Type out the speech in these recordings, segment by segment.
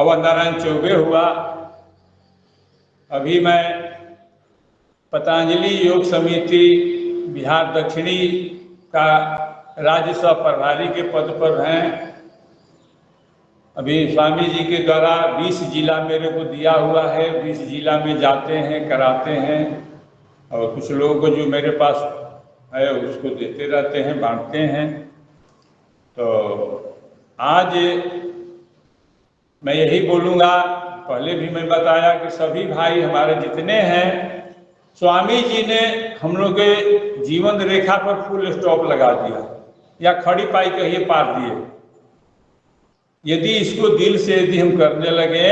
अवध नारायण चौबे हुआ। अभी मैं पतंजलि योग समिति बिहार दक्षिणी का राज्य सह प्रभारी के पद पर हैं। अभी स्वामी जी के द्वारा 20 जिला मेरे को दिया हुआ है, 20 जिला में जाते हैं, कराते हैं, और कुछ लोगों को जो मेरे पास है उसको देते रहते हैं, बांटते हैं। तो आज मैं यही बोलूँगा, पहले भी मैं बताया कि सभी भाई हमारे जितने हैं, स्वामी जी ने हम लोग के जीवन रेखा पर फुल स्टॉप लगा दिया, या खड़ी पाई कहिए पार दिए। यदि इसको दिल से यदि हम करने लगे,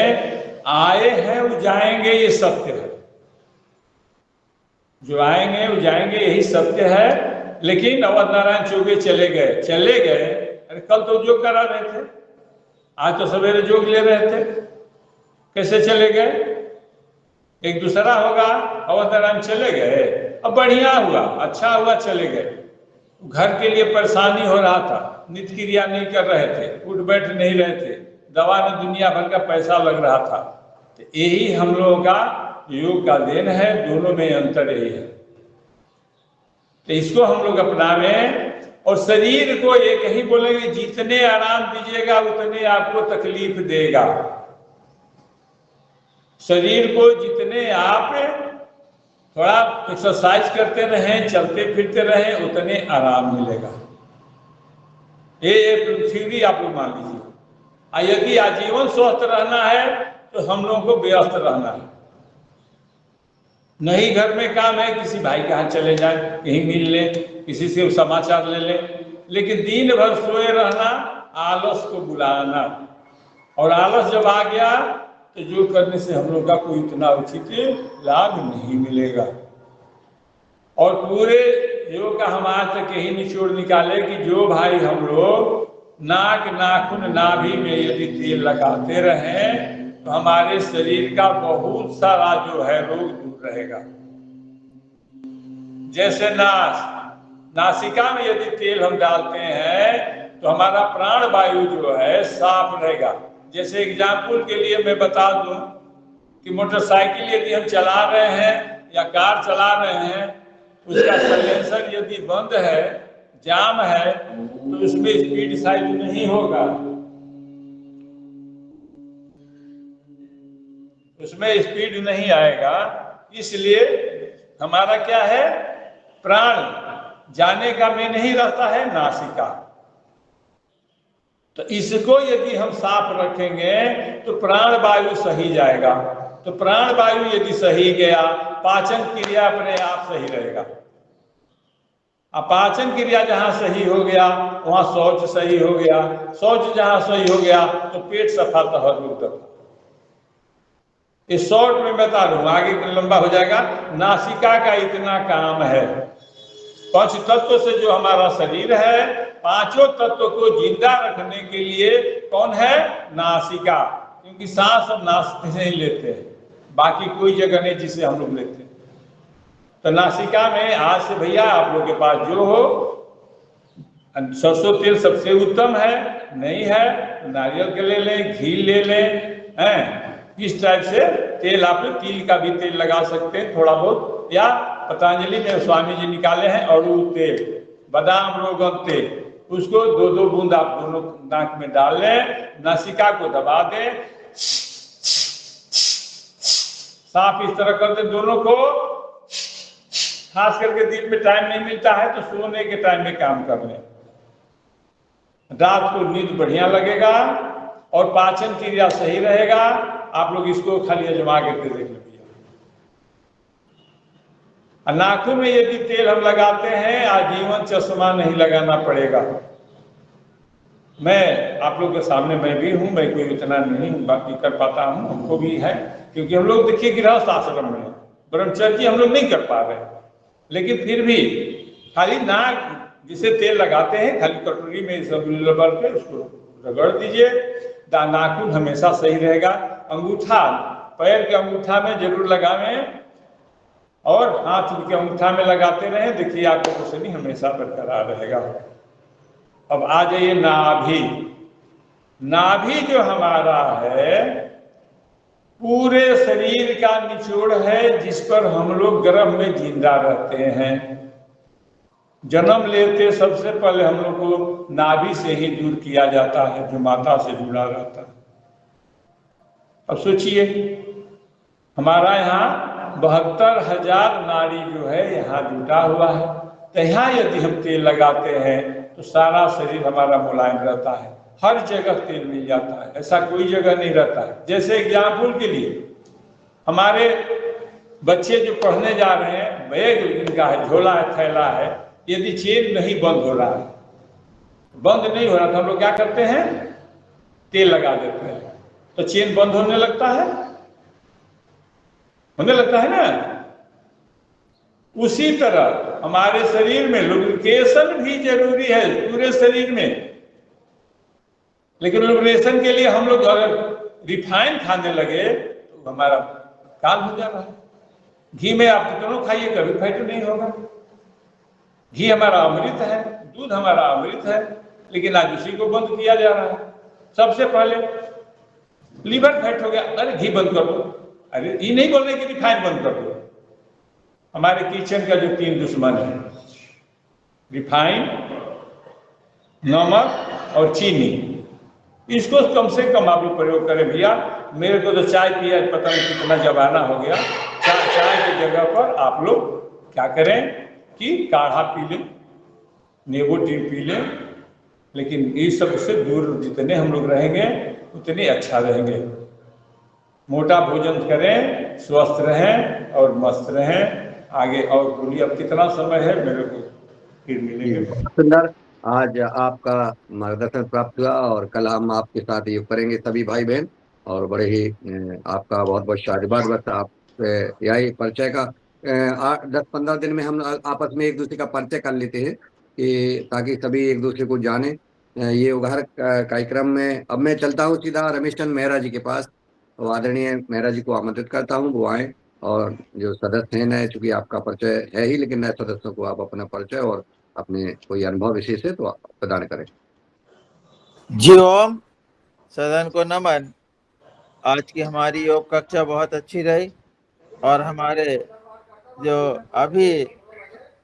आए हैं वो जाएंगे, ये सत्य है। जो आएंगे वो जाएंगे, यही सत्य है। लेकिन अवध नारायण चौबे चले गए। अरे कल तो जोग करा रहे थे, आज तो सवेरे जोग ले रहे थे, कैसे चले गए? एक दूसरा होगा। अवध नारायण चले गए, अब बढ़िया हुआ, अच्छा हुआ चले गए। घर के लिए परेशानी हो रहा था, नित्य क्रिया नहीं कर रहे थे, उठ बैठ नहीं रहे थे, दवा में दुनिया भर का पैसा लग रहा था। तो यही हम लोगों का योग का देन है, दोनों में अंतर यही है। तो इसको हम लोग अपनावें, और शरीर को एक ही बोलेंगे, जितने आराम दीजिएगा उतने आपको तकलीफ देगा। शरीर को जितने आप थोड़ा एक्सरसाइज करते रहें, चलते फिरते रहें, उतने आराम मिलेगा। ये थ्योरी आप लोग मान लीजिए। यदि आजीवन स्वस्थ रहना है तो हम लोगों को व्यस्त रहना है। नहीं घर में काम है, किसी भाई के हाथ चले जाए, कहीं मिल ले, किसी से समाचार ले ले, लेकिन दिन भर सोए रहना, आलस को बुलाना, और आलस जब आ गया तो जो करने से हम लोग का कोई इतना उचित लाभ नहीं मिलेगा। और पूरे योग का हम आज तक यही निचोड़ निकाले कि जो भाई हम लोग नाक नाखून नाभि में यदि तेल लगाते रहें तो हमारे शरीर का बहुत सारा जो है रोग दूर रहेगा। जैसे नासिका में यदि तेल हम डालते हैं तो हमारा प्राण वायु जो है साफ रहेगा। जैसे एग्जाम्पल के लिए मैं बता दूं कि मोटरसाइकिल यदि हम चला रहे हैं या कार चला रहे हैं, उसका साइलेंसर यदि बंद है, जाम है, तो उसमें स्पीड साइज नहीं होगा, उसमें स्पीड नहीं आएगा। इसलिए हमारा क्या है, प्राण जाने का में नहीं रहता है नासिका। तो इसको यदि हम साफ रखेंगे तो प्राण वायु सही जाएगा। तो प्राण वायु यदि सही गया, पाचन क्रिया अपने आप सही रहेगा। पाचन क्रिया जहां सही हो गया वहां शौच सही हो गया, शौच जहां सही हो गया तो पेट सफा तहर। इस शॉर्ट में बता दूं, आगे लंबा हो जाएगा। नासिका का इतना काम है। पंच तत्व से जो हमारा शरीर है, पांचों तत्व को जिंदा रखने के लिए कौन है? नासिका। क्योंकि सांस हम नासिका से ही लेते हैं, बाकी कोई जगह नहीं जिसे हम लोग लेते हैं। तो नासिका में आज से भैया आप लोग के पास जो हो, सरसों तेल सबसे उत्तम है, नहीं है नारियल के ले लें, घी ले लें, हैं इस टाइप से तेल। आप तिल का भी तेल लगा सकते हैं थोड़ा बहुत, या पतंजलि में स्वामी जी निकाले हैं अड़ू तेल, बादाम रोगन तेल, उसको 2-2 बूंद आप दोनों नाक में डाल लें, नासिका को दबा दें, साफ इस तरह कर दें दोनों को। खास करके दिन में टाइम नहीं मिलता है तो सोने के टाइम में काम कर लें, रात को नींद बढ़िया लगेगा और पाचन क्रिया सही रहेगा। आप लोग इसको खाली अजमा करके देख लीजिए। नाखून में यदि तेल हम लगाते हैं, आजीवन चश्मा नहीं लगाना पड़ेगा। मैं आप लोग के सामने मैं भी हूं, मैं कोई इतना नहीं बाकी कर पाता हूं, हमको भी है, क्योंकि हम लोग देखिए गृहस्थ आश्रम में ब्रह्मचर्य हम लोग नहीं कर पा रहे, लेकिन फिर भी खाली नाक जिसे तेल लगाते हैं खाली कटोरी में सब रबर पे उसको रगड़ दीजिए, नाखून हमेशा सही रहेगा। अंगूठा, पैर के अंगूठा में जरूर लगावें और हाथ के अंगूठा में लगाते रहें, देखिए आपको कुछ नहीं हमेशा बरकरार रहेगा। अब आ जाइए नाभि। नाभि जो हमारा है पूरे शरीर का निचोड़ है, जिस पर हम लोग गर्भ में जिंदा रहते हैं। जन्म लेते सबसे पहले हम लोग को नाभि से ही दूर किया जाता है, जो माता से जुड़ा रहता है। अब सोचिए, हमारा यहाँ 72,000 नाड़ी जो है यहाँ जुटा हुआ है। तो यहाँ यदि हम तेल लगाते हैं तो सारा शरीर हमारा मुलायम रहता है, हर जगह तेल मिल जाता है, ऐसा कोई जगह नहीं रहता है। जैसे एग्जाम्पल के लिए, हमारे बच्चे जो पढ़ने जा रहे हैं, बैग इनका है, झोला है, थैला है, यदि चेन नहीं बंद हो रहा है, बंद नहीं हो रहा, तो हम लोग क्या करते हैं, तेल लगा देते हैं, तो चेन बंद होने लगता है ना। उसी तरह हमारे शरीर में लुब्रिकेशन भी जरूरी है पूरे शरीर में। लेकिन लुब्रिकेशन के लिए हम लोग अगर रिफाइन खाने लगे तो हमारा काल हो जा रहा है। घी में आप कितनों खाइए, कभी फैट नहीं होगा। घी हमारा अमृत है, दूध हमारा अमृत है, लेकिन आज उसी को बंद किया जा रहा है। सबसे पहले लीवर फैट हो गया, अरे घी बंद कर दो। अरे ये नहीं बोल रहे कि रिफाइन बंद कर दो। हमारे किचन का जो 3 दुश्मन है, रिफाइन, नमक और चीनी, इसको कम से कम आप लोग प्रयोग करें भैया। मेरे को तो चाय पिया पता नहीं कितना जमाना हो गया। चाय की जगह पर आप लोग क्या करें कि काढ़ा पी लें, नींबू टी पी लें। लेकिन ये सब से दूर जितने हम लोग रहेंगे उतने अच्छा रहेंगे। मोटा भोजन करें, स्वस्थ रहें और मस्त रहें। आगे और बोलिए, अब कितना समय है मेरे को, फिर मिलेंगे। बहुत सुंदर। आज आपका मार्गदर्शन प्राप्त हुआ और कल हम आपके साथ ये करेंगे सभी भाई बहन। और बड़े ही आपका बहुत बहुत शादीबाद। बस आप यही परिचय का 8-10-15 दिन में हम आपस में एक दूसरे का परिचय कर लेते हैं, कि ताकि सभी एक दूसरे को जाने। ये उघार कार्यक्रम में अब मैं चलता हूँ सीधा रमेश चंद मेहरा जी के पास। तो आदरणीय मेहरा जी को आमंत्रित करता हूँ, वो आए और जो सदस्य हैं नए, चूंकि आपका परिचय है ही, लेकिन नए सदस्यों को आप अपना परिचय और अपने कोई अनुभव विशेष है तो आप प्रदान करें। जी ओम, सदन को नमन। आज की हमारी योग कक्षा बहुत अच्छी रही और हमारे जो अभी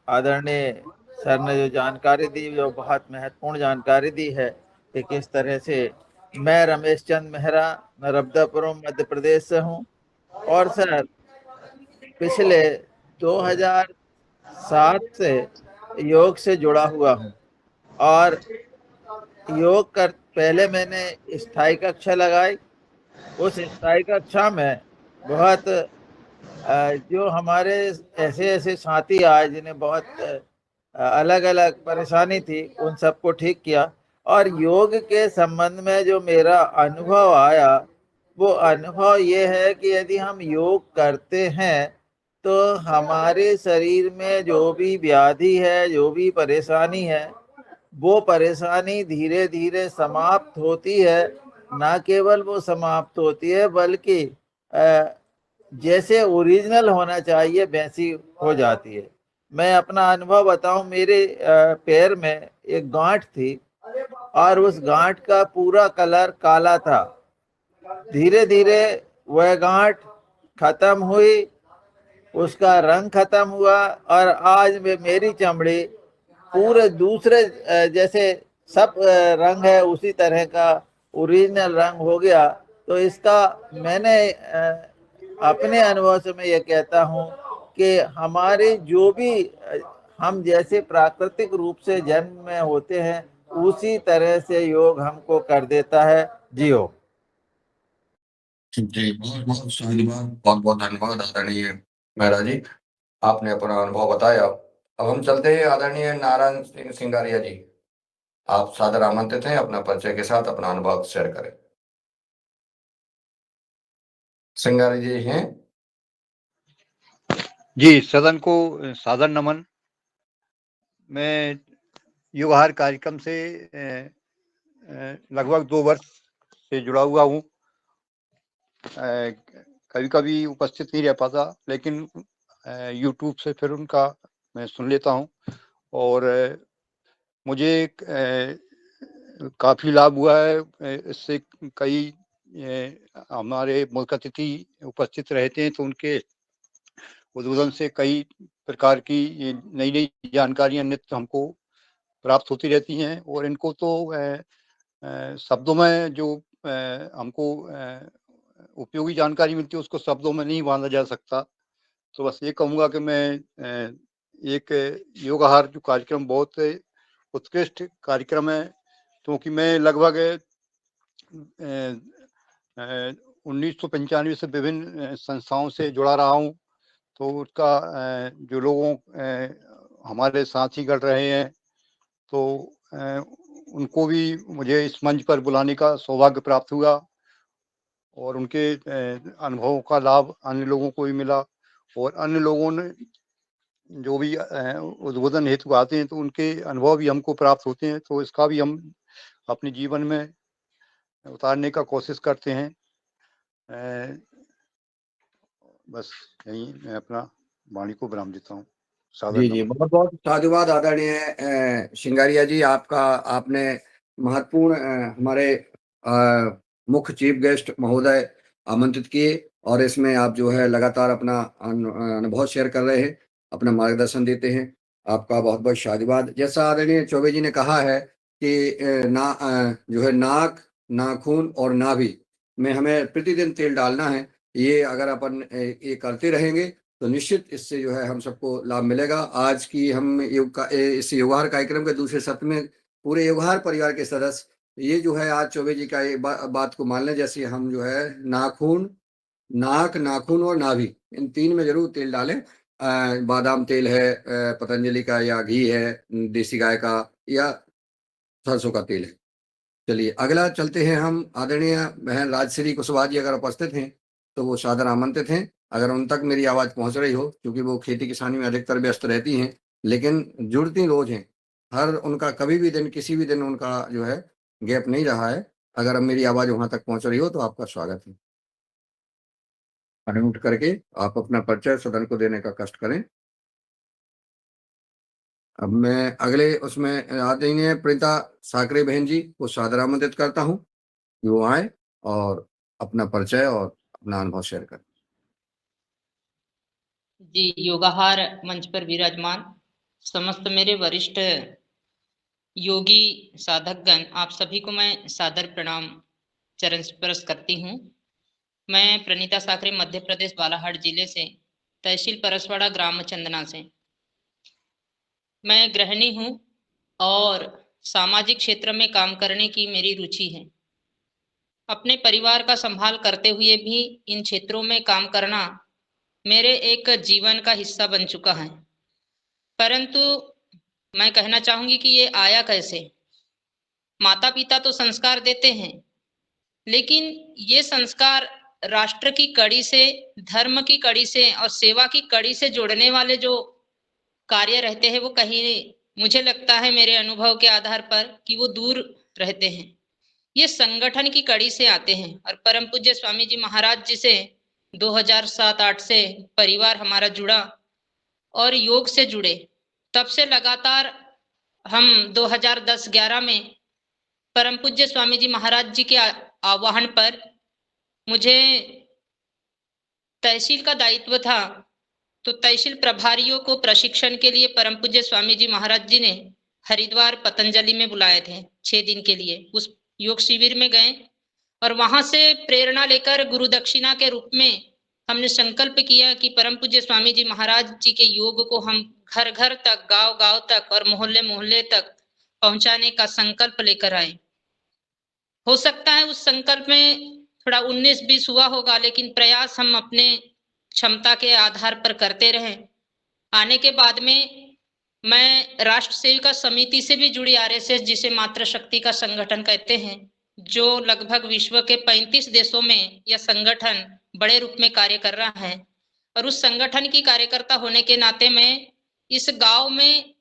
आदरणीय सर ने जो जानकारी दी, जो बहुत महत्वपूर्ण जानकारी दी है कि किस तरह से मैं रमेश चंद मेहरा नर्मदापुरम मध्य प्रदेश से हूँ। और सर पिछले 2007 से योग से जुड़ा हुआ हूँ और योग कर पहले मैंने स्थायी कक्षा लगाई। उस स्थायी कक्षा में बहुत जो हमारे ऐसे ऐसे साथी आए जिन्हें बहुत अलग अलग परेशानी थी, उन सबको ठीक किया। और योग के संबंध में जो मेरा अनुभव आया, वो अनुभव ये है कि यदि हम योग करते हैं तो हमारे शरीर में जो भी व्याधि है, जो भी परेशानी है, वो परेशानी धीरे धीरे समाप्त होती है। ना केवल वो समाप्त होती है बल्कि जैसे ओरिजिनल होना चाहिए वैसी हो जाती है। मैं अपना अनुभव बताऊं, मेरे पैर में एक गांठ थी और उस गांठ का पूरा कलर काला था। धीरे धीरे वह गांठ खत्म हुई, उसका रंग खत्म हुआ और आज मेरी चमड़ी पूरे दूसरे जैसे सब रंग है उसी तरह का ओरिजिनल रंग हो गया। तो इसका मैंने अपने अनुभव से मैं ये कहता हूँ कि हमारे जो भी हम जैसे प्राकृतिक रूप से जन्म में होते हैं, उसी तरह से योग हमको कर देता है। जियो जी, बहुत बहुत धन्यवाद, बहुत बहुत धन्यवाद आदरणीय मेहरा जी, आपने अपना अनुभव बताया। अब हम चलते हैं आदरणीय नारायण सिंह सिंगारिया जी। आप सादर आमंत्रित हैं, अपना परिचय के साथ अपना अनुभव शेयर करें। सिंगारिया जी हैं? जी, सदन को सादर नमन। मैं युवहार कार्यक्रम से लगभग 2 वर्ष से जुड़ा हुआ हूँ। कभी कभी उपस्थित नहीं रह पाता, लेकिन यूट्यूब से फिर उनका मैं सुन लेता हूँ। और मुझे काफी लाभ हुआ है। इससे कई हमारे मुल्क अतिथि उपस्थित रहते हैं, तो उनके उद्बोधन से कई प्रकार की नई नई जानकारियां नित्य हमको प्राप्त होती रहती हैं। और इनको तो शब्दों में जो हमको उपयोगी जानकारी मिलती है, उसको शब्दों में नहीं बांधा जा सकता। तो बस ये कहूँगा कि मैं एक योगाहार जो कार्यक्रम बहुत उत्कृष्ट कार्यक्रम है, क्योंकि मैं लगभग 1995 से विभिन्न संस्थाओं से जुड़ा रहा हूँ। तो उसका जो लोगों हमारे साथी गढ़ रहे हैं, तो उनको भी मुझे इस मंच पर बुलाने का सौभाग्य प्राप्त हुआ, और उनके अनुभवों का लाभ अन्य लोगों को भी मिला। और अन्य लोगों ने जो भी उद्बोधन हेतु आते हैं, तो उनके अनुभव भी हमको प्राप्त होते हैं, तो इसका भी हम अपने जीवन में उतारने का कोशिश करते हैं। बस यही मैं अपना वाणी को विराम देता हूँ। जी जी, बहुत बहुत साधुवाद आदरणीय सिंगारिया जी। आपने महत्वपूर्ण हमारे मुख्य चीफ गेस्ट महोदय आमंत्रित किए, और इसमें आप जो है लगातार अपना अनुभव शेयर कर रहे हैं, अपना मार्गदर्शन देते हैं। आपका बहुत बहुत साधुवाद। जैसा आदरणीय चौबे जी ने कहा है कि जो है नाक, नाखून और नाभि में हमें प्रतिदिन तेल डालना है। ये अगर अपन ये करते रहेंगे तो निश्चित इससे जो है हम सबको लाभ मिलेगा। आज की हम इस योगाहार कार्यक्रम के दूसरे सत्र में पूरे योगाहार परिवार के सदस्य ये जो है आज चौबे जी का ये बात को मान लें, जैसे हम जो है नाखून, नाक, नाखून और नाभि, इन तीन में जरूर तेल डालें। बादाम तेल है, पतंजलि का, या घी है देसी गाय का, या सरसों का तेल है। चलिए अगला चलते हैं हम। आदरणीय बहन राजश्री कुशवाहा जी अगर उपस्थित हैं तो वो सादर आमंत्रित हैं। अगर उन तक मेरी आवाज पहुंच रही हो, क्योंकि वो खेती किसानी में अधिकतर व्यस्त रहती हैं, लेकिन जुड़ती रोज हैं। हर उनका कभी भी दिन, किसी भी दिन उनका जो है गैप नहीं रहा है। अगर अब मेरी आवाज वहां तक पहुंच रही हो तो आपका स्वागत है। अनम्यूट करके आप अपना परिचय सदन को देने का कष्ट करें। अब मैं अगले उसमें आदरणीय प्रीता साकरे बहन जी को सादर आमंत्रित करता हूँ कि वो आए और अपना परिचय और अपना अनुभव शेयर करें। जी, योगाहार मंच पर विराजमान समस्त मेरे वरिष्ठ योगी साधकगण, आप सभी को मैं सादर प्रणाम चरण स्पर्श करती हूँ। मैं प्रणीता साकरे मध्य प्रदेश बालाघाट जिले से, तहसील परसवाड़ा, ग्राम चंदना से मैं गृहिणी हूँ और सामाजिक क्षेत्र में काम करने की मेरी रुचि है। अपने परिवार का संभाल करते हुए भी इन क्षेत्रों में काम करना मेरे एक जीवन का हिस्सा बन चुका है। परंतु मैं कहना चाहूंगी कि ये आया कैसे। माता पिता तो संस्कार देते हैं, लेकिन ये संस्कार राष्ट्र की कड़ी से, धर्म की कड़ी से और सेवा की कड़ी से जोड़ने वाले जो कार्य रहते हैं, वो कहीं मुझे लगता है मेरे अनुभव के आधार पर कि वो दूर रहते हैं। ये संगठन की कड़ी से आते हैं। और परम पूज्य स्वामी जी महाराज जी से 2007-8 से परिवार हमारा जुड़ा और योग से जुड़े। तब से लगातार हम 2010-11 में परम पूज्य स्वामी जी महाराज जी के आह्वान पर मुझे तहसील का दायित्व था, तो तहसील प्रभारियों को प्रशिक्षण के लिए परम पूज्य स्वामी जी महाराज जी ने हरिद्वार पतंजलि में बुलाए थे 6 दिन के लिए। उस योग शिविर में गए और वहां से प्रेरणा लेकर गुरु दक्षिणा के रूप में हमने संकल्प किया कि परम पूज्य स्वामी जी महाराज जी के योग को हम घर घर तक, गांव गांव तक और मोहल्ले मोहल्ले तक पहुंचाने का संकल्प लेकर आए। हो सकता है उस संकल्प में थोड़ा 19-20 हुआ होगा, लेकिन प्रयास हम अपने क्षमता के आधार पर करते रहे। आने के बाद में मैं राष्ट्र सेविका समिति से भी जुड़ी, आरएसएस जिसे मातृशक्ति का संगठन कहते हैं, जो लगभग विश्व के 35 देशों में यह संगठन बड़े रूप में कार्य कर रहा है। और उस संगठन की कार्यकर्ता होने के नाते मैं इस गांव में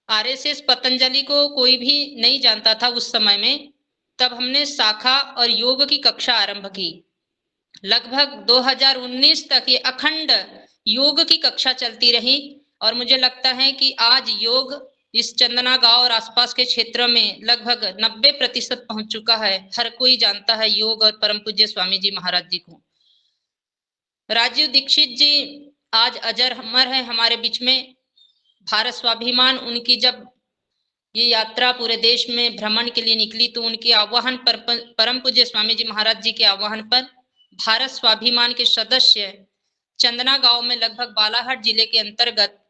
आरएसएस पतंजलि को कोई भी नहीं जानता था उस समय में। तब हमने शाखा और योग की कक्षा आरंभ की। लगभग 2019 तक ये अखंड योग की कक्षा चलती रही और मुझे लगता है कि आज योग इस चंदना गांव और आसपास के क्षेत्र में लगभग 90% पहुंच चुका है। हर कोई जानता है योग और परम पूज्य स्वामी जी महाराज जी को। राजीव दीक्षित जी आज अजर अमर है हमारे बीच में। भारत स्वाभिमान उनकी जब ये यात्रा पूरे देश में भ्रमण के लिए निकली तो उनके आह्वान पर, परम पूज्य स्वामी जी महाराज जी के आह्वान पर भारत स्वाभिमान के सदस्य चंदना गांव में लगभग बालाघाट जिले के अंतर्गत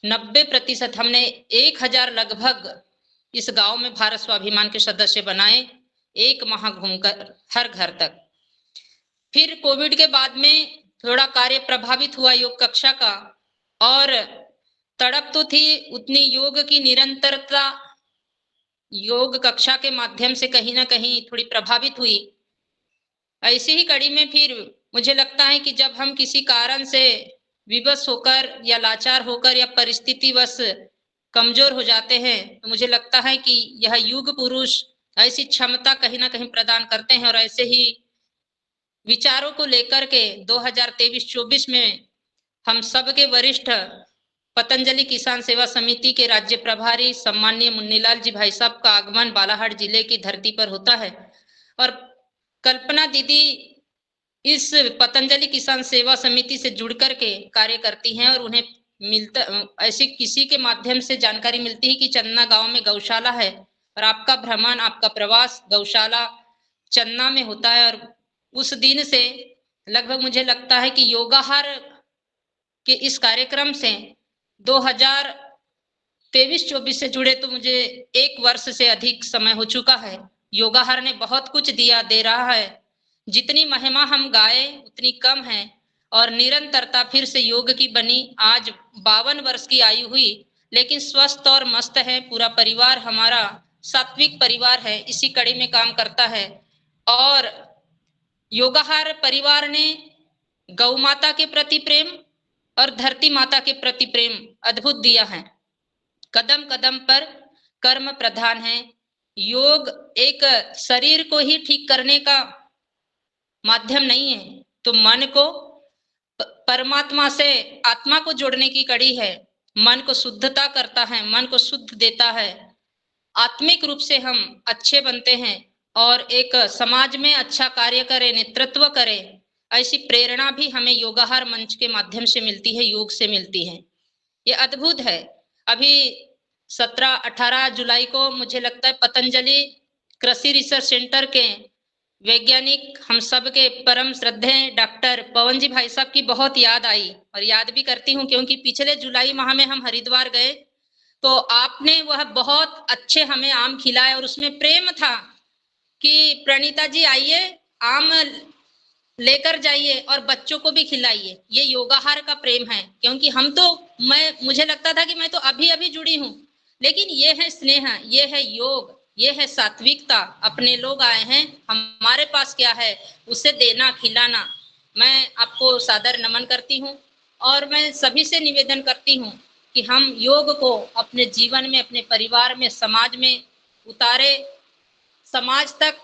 90% हमने 1000 लगभग इस गांव में भारत स्वाभिमान के सदस्य बनाए, एक माह घूमकर हर घर तक। फिर कोविड के बाद में थोड़ा कार्य प्रभावित हुआ योग कक्षा का, और तड़प तो थी उतनी योग की निरंतरता योग कक्षा के माध्यम से कहीं ना कहीं थोड़ी प्रभावित हुई। ऐसी ही कड़ी में फिर मुझे लगता है कि जब हम किसी कारण से विवश होकर या लाचार होकर या परिस्थितिवश कमजोर हो जाते हैं तो मुझे लगता है कि यह युग पुरुष ऐसी क्षमता कहीं ना कहीं प्रदान करते हैं। और ऐसे ही विचारों को लेकर के 2023-24 में हम सबके वरिष्ठ पतंजलि किसान सेवा समिति के राज्य प्रभारी सम्माननीय मुन्नीलाल जी भाई साहब का आगमन बालाघाट जिले की धरती पर होता है। और कल्पना दीदी इस पतंजलि किसान सेवा समिति से जुड़ करके कार्य करती हैं और उन्हें मिलता ऐसे किसी के माध्यम से जानकारी मिलती है कि चन्ना गांव में गौशाला है और आपका भ्रमण आपका प्रवास गौशाला चन्ना में होता है। और उस दिन से लगभग मुझे लगता है कि योगाहार के इस कार्यक्रम से 2023-24 से जुड़े तो मुझे 1 वर्ष से अधिक समय हो चुका है। योगाहार ने बहुत कुछ दिया दे रहा है। जितनी महिमा हम गाए उतनी कम है और निरंतरता फिर से योग की बनी। आज 52 वर्ष की आयु हुई लेकिन स्वस्थ और मस्त है। पूरा परिवार हमारा सात्विक परिवार है, इसी कड़ी में काम करता है। और योगाहार परिवार ने गौ माता के प्रति प्रेम और धरती माता के प्रति प्रेम अद्भुत दिया है। कदम कदम पर कर्म प्रधान है। योग एक शरीर को ही ठीक करने का माध्यम नहीं है तो मन को परमात्मा से आत्मा को जोड़ने की कड़ी है। मन को शुद्धता करता है, मन को शुद्ध देता है। आत्मिक रूप से हम अच्छे बनते हैं और एक समाज में अच्छा कार्य करें, नेतृत्व करें, ऐसी प्रेरणा भी हमें योगाहार मंच के माध्यम से मिलती है, योग से मिलती है। ये अद्भुत है। अभी 17-18 जुलाई को मुझे लगता है पतंजलि कृषि रिसर्च सेंटर के वैज्ञानिक हम सब के परम श्रद्धेय डॉक्टर पवन जी भाई साहब की बहुत याद आई और याद भी करती हूँ क्योंकि पिछले जुलाई माह में हम हरिद्वार गए तो आपने वह बहुत अच्छे हमें आम खिलाए और उसमें प्रेम था कि प्रणीता जी आइए आम लेकर जाइए और बच्चों को भी खिलाइए। ये योगाहार का प्रेम है क्योंकि हम तो मुझे लगता था कि मैं तो अभी अभी जुड़ी हूँ, लेकिन ये है स्नेह, ये है योग, ये है सात्विकता। अपने लोग आए हैं, हमारे पास क्या है उसे देना खिलाना। मैं आपको सादर नमन करती हूँ और मैं सभी से निवेदन करती हूँ कि हम योग को अपने जीवन में, अपने परिवार में, समाज में उतारे, समाज तक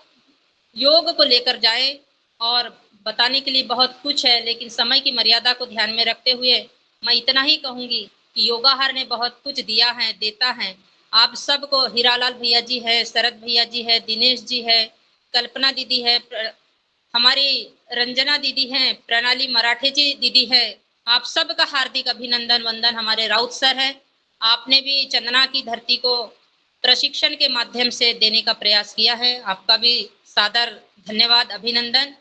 योग को लेकर जाए। और बताने के लिए बहुत कुछ है लेकिन समय की मर्यादा को ध्यान में रखते हुए मैं इतना ही कहूंगी कि योगाहार ने बहुत कुछ दिया है, देता है। आप सबको हीरालाल भैया जी है, शरद भैया जी है, दिनेश जी है, कल्पना दीदी है, हमारी रंजना दीदी है, प्रणाली मराठे जी दीदी है, आप सबका हार्दिक अभिनंदन वंदन। हमारे राउत सर है, आपने भी चंदना की धरती को प्रशिक्षण के माध्यम से देने का प्रयास किया है, आपका भी सादर धन्यवाद अभिनंदन।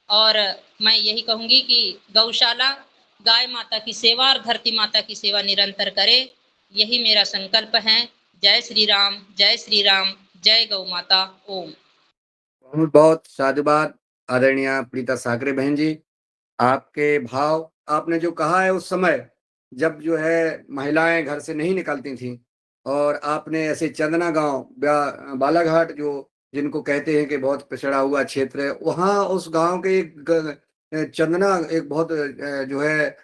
और मैं यही कहूंगी कि गौशाला गाय माता की सेवा और धरती माता की सेवा निरंतर करे, यही मेरा संकल्प है। जय श्री राम, जय श्री राम, जय गौ माता। ओम। बहुत बहुत साधुवाद आदरणीय प्रीता साकरे बहन जी। आपके भाव, आपने जो कहा है उस समय जब जो है महिलाएं घर से नहीं निकलती थी और आपने ऐसे चंदना गांव बालाघाट जो जिनको कहते हैं कि बहुत पिछड़ा हुआ क्षेत्र है, वहाँ उस गांव के एक चंदना एक बहुत जो है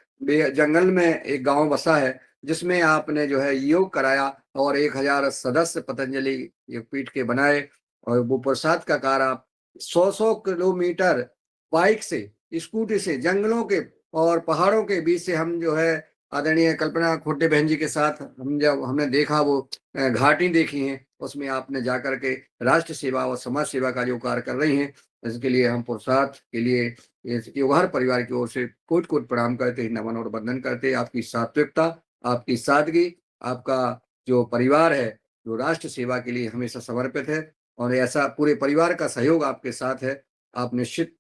जंगल में एक गांव बसा है जिसमें आपने जो है योग कराया और 1000 सदस्य पतंजलि योगपीठ के बनाए और वो प्रसाद का कार्य आप 100 किलोमीटर बाइक से, स्कूटी से, जंगलों के और पहाड़ों के बीच से हम जो है आदरणीय कल्पना खोटे बहन जी के साथ हमने देखा वो घाटी देखी है, उसमें आपने जाकर के राष्ट्र सेवा और समाज सेवा का जो कार्य कर रही हैं, इसके लिए हम पुरुषार्थ के लिए इस युवहर परिवार की ओर से कोट कोट प्रणाम करते हैं, नमन और वंदन करते हैं। आपकी सात्विकता, आपकी सादगी, आपका जो परिवार है जो राष्ट्र सेवा के लिए हमेशा समर्पित है और ऐसा पूरे परिवार का सहयोग आपके साथ है। आप निश्चित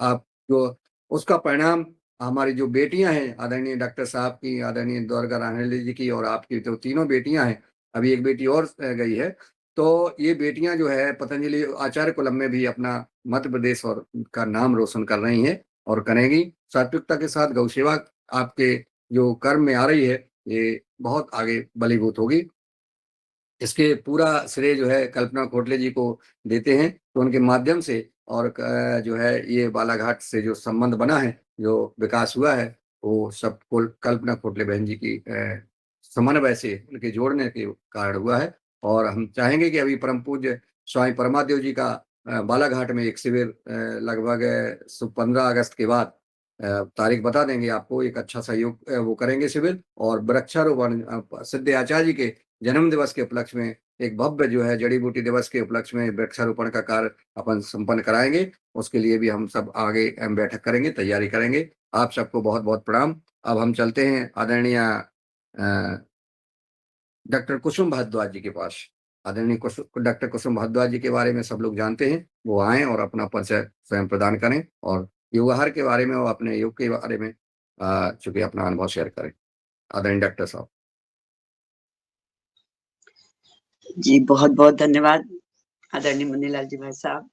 आप जो उसका परिणाम हमारी जो बेटियां हैं आदरणीय डॉक्टर साहब की, आदरणीय दुर्गा राहनेली जी की और आपकी जो तीनों बेटियां हैं, अभी एक बेटी और गई है, तो ये बेटियां जो है पतंजलि आचार्य कुलम में भी अपना मध्य प्रदेश और का नाम रोशन कर रही हैं और करेंगी। सात्विकता के साथ गौ सेवा आपके जो कर्म में आ रही है, ये बहुत आगे बलीभूत होगी। इसके पूरा श्रेय जो है कल्पना खोटले जी को देते हैं, तो उनके माध्यम से और जो है ये बालाघाट से जो संबंध बना है, जो विकास हुआ है, वो सब कल्पना खोटले बहन जी की समन्वय से उनके जोड़ने के कारण हुआ है। और हम चाहेंगे कि अभी परम पूज्य स्वामी परमादेव जी का बालाघाट में एक शिविर लगभग 15 अगस्त के बाद तारीख बता देंगे आपको, एक अच्छा सहयोग वो करेंगे शिविर, और वृक्षारोपण सिद्ध आचार्य जी के जन्म दिवस के उपलक्ष्य में एक भव्य जो है जड़ी बूटी दिवस के उपलक्ष्य में वृक्षारोपण का कार्य अपन संपन्न कराएंगे। उसके लिए भी हम सब आगे बैठक करेंगे, तैयारी करेंगे। आप सबको बहुत बहुत प्रणाम। अब हम चलते हैं आदरणीय डॉक्टर कुसुम भारद्वाज जी के पास। आदरणीय डॉक्टर कुसुम भारद्वाज जी के बारे में सब लोग जानते हैं, वो आए और अपना परिचय स्वयं प्रदान करें और युवाहार के बारे में और अपने योग के बारे में चूंकि अपना अनुभव शेयर करें। आदरणीय डॉक्टर साहब। जी बहुत बहुत धन्यवाद आदरणीय मुन्नीलाल जी भाई साहब,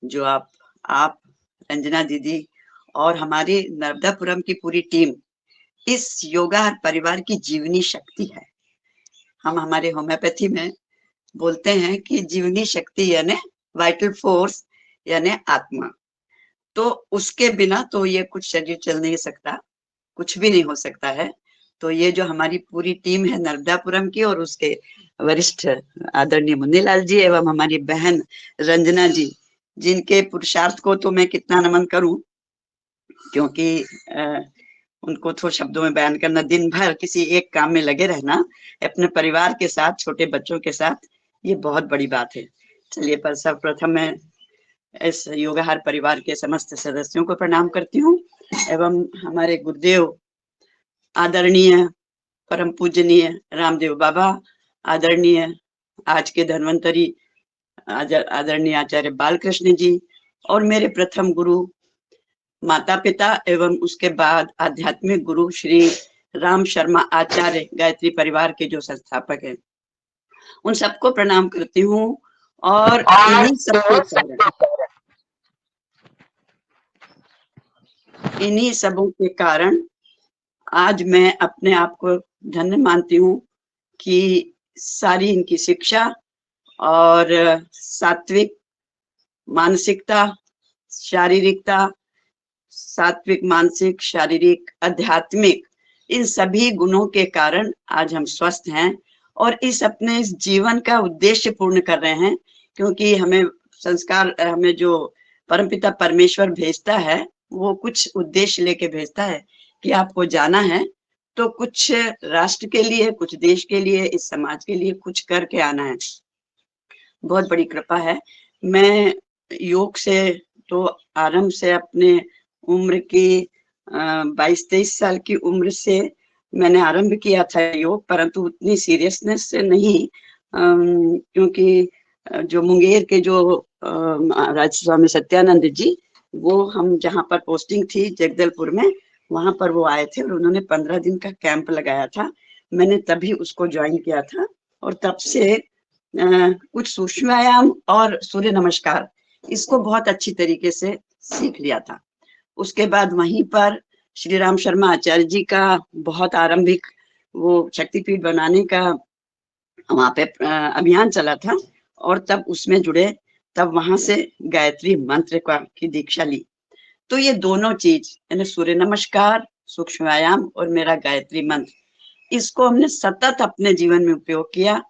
जो आप रंजना दीदी और हमारी नर्मदापुरम की पूरी टीम इस योगा परिवार की जीवनी शक्ति है। हम हमारे होम्योपैथी में बोलते हैं कि जीवनी शक्ति यानी वाइटल फोर्स यानी आत्मा, तो उसके बिना तो ये कुछ शरीर चल नहीं सकता, कुछ भी नहीं हो सकता है। तो ये जो हमारी पूरी टीम है नर्मदापुरम की और उसके वरिष्ठ आदरणीय मुन्नीलाल जी एवं हमारी बहन रंजना जी, जिनके पुरुषार्थ को तो मैं कितना नमन करूं, क्योंकि उनको तो शब्दों में बयान करना, दिन भर किसी एक काम में लगे रहना अपने परिवार के साथ, छोटे बच्चों के साथ, ये बहुत बड़ी बात है। चलिए पर सर्वप्रथम मैं इस योगाहार परिवार के समस्त सदस्यों को प्रणाम करती हूँ एवं हमारे गुरुदेव आदरणीय परम पूजनीय रामदेव बाबा, आदरणीय आज के धन्वंतरी आदरणीय आचार्य बालकृष्ण जी, और मेरे प्रथम गुरु माता पिता एवं उसके बाद आध्यात्मिक गुरु श्री राम शर्मा आचार्य गायत्री परिवार के जो संस्थापक हैं, उन सबको प्रणाम करती हूँ। और इन्हीं सबों के कारण आज मैं अपने आप को धन्य मानती हूँ कि सारी इनकी शिक्षा और सात्विक मानसिकता, शारीरिकता, सात्विक मानसिक शारीरिक आध्यात्मिक, इन सभी गुणों के कारण आज हम स्वस्थ हैं और अपने इस जीवन का उद्देश्य पूर्ण कर रहे हैं। क्योंकि हमें संस्कार, हमें जो परमपिता परमेश्वर भेजता है, वो कुछ उद्देश्य लेके भेजता है कि आपको जाना है तो कुछ राष्ट्र के लिए, कुछ देश के लिए, इस समाज के लिए कुछ करके आना है। बहुत बड़ी कृपा है। मैं योग से तो आरंभ से अपने उम्र की 22-23 साल की उम्र से मैंने आरंभ किया था योग, परंतु उतनी सीरियसनेस से नहीं, क्योंकि जो मुंगेर के जो राज स्वामी सत्यानंद जी, वो हम जहाँ पर पोस्टिंग थी जगदलपुर में, वहां पर वो आए थे और उन्होंने 15 दिन का कैंप लगाया था। मैंने तभी उसको ज्वाइन किया था और तब से कुछ सूक्ष्म व्यायाम और सूर्य नमस्कार इसको बहुत अच्छी तरीके से सीख लिया था। उसके बाद वहीं पर श्री राम शर्मा आचार्य जी का बहुत आरंभिक वो शक्तिपीठ बनाने का वहां पे अभियान चला था और तब उसमें जुड़े, तब वहां से गायत्री मंत्र की दीक्षा ली। तो ये दोनों चीज यानी सूर्य नमस्कार, सूक्ष्म व्यायाम और मेरा गायत्री मंत्र, इसको हमने सतत अपने जीवन में उपयोग किया।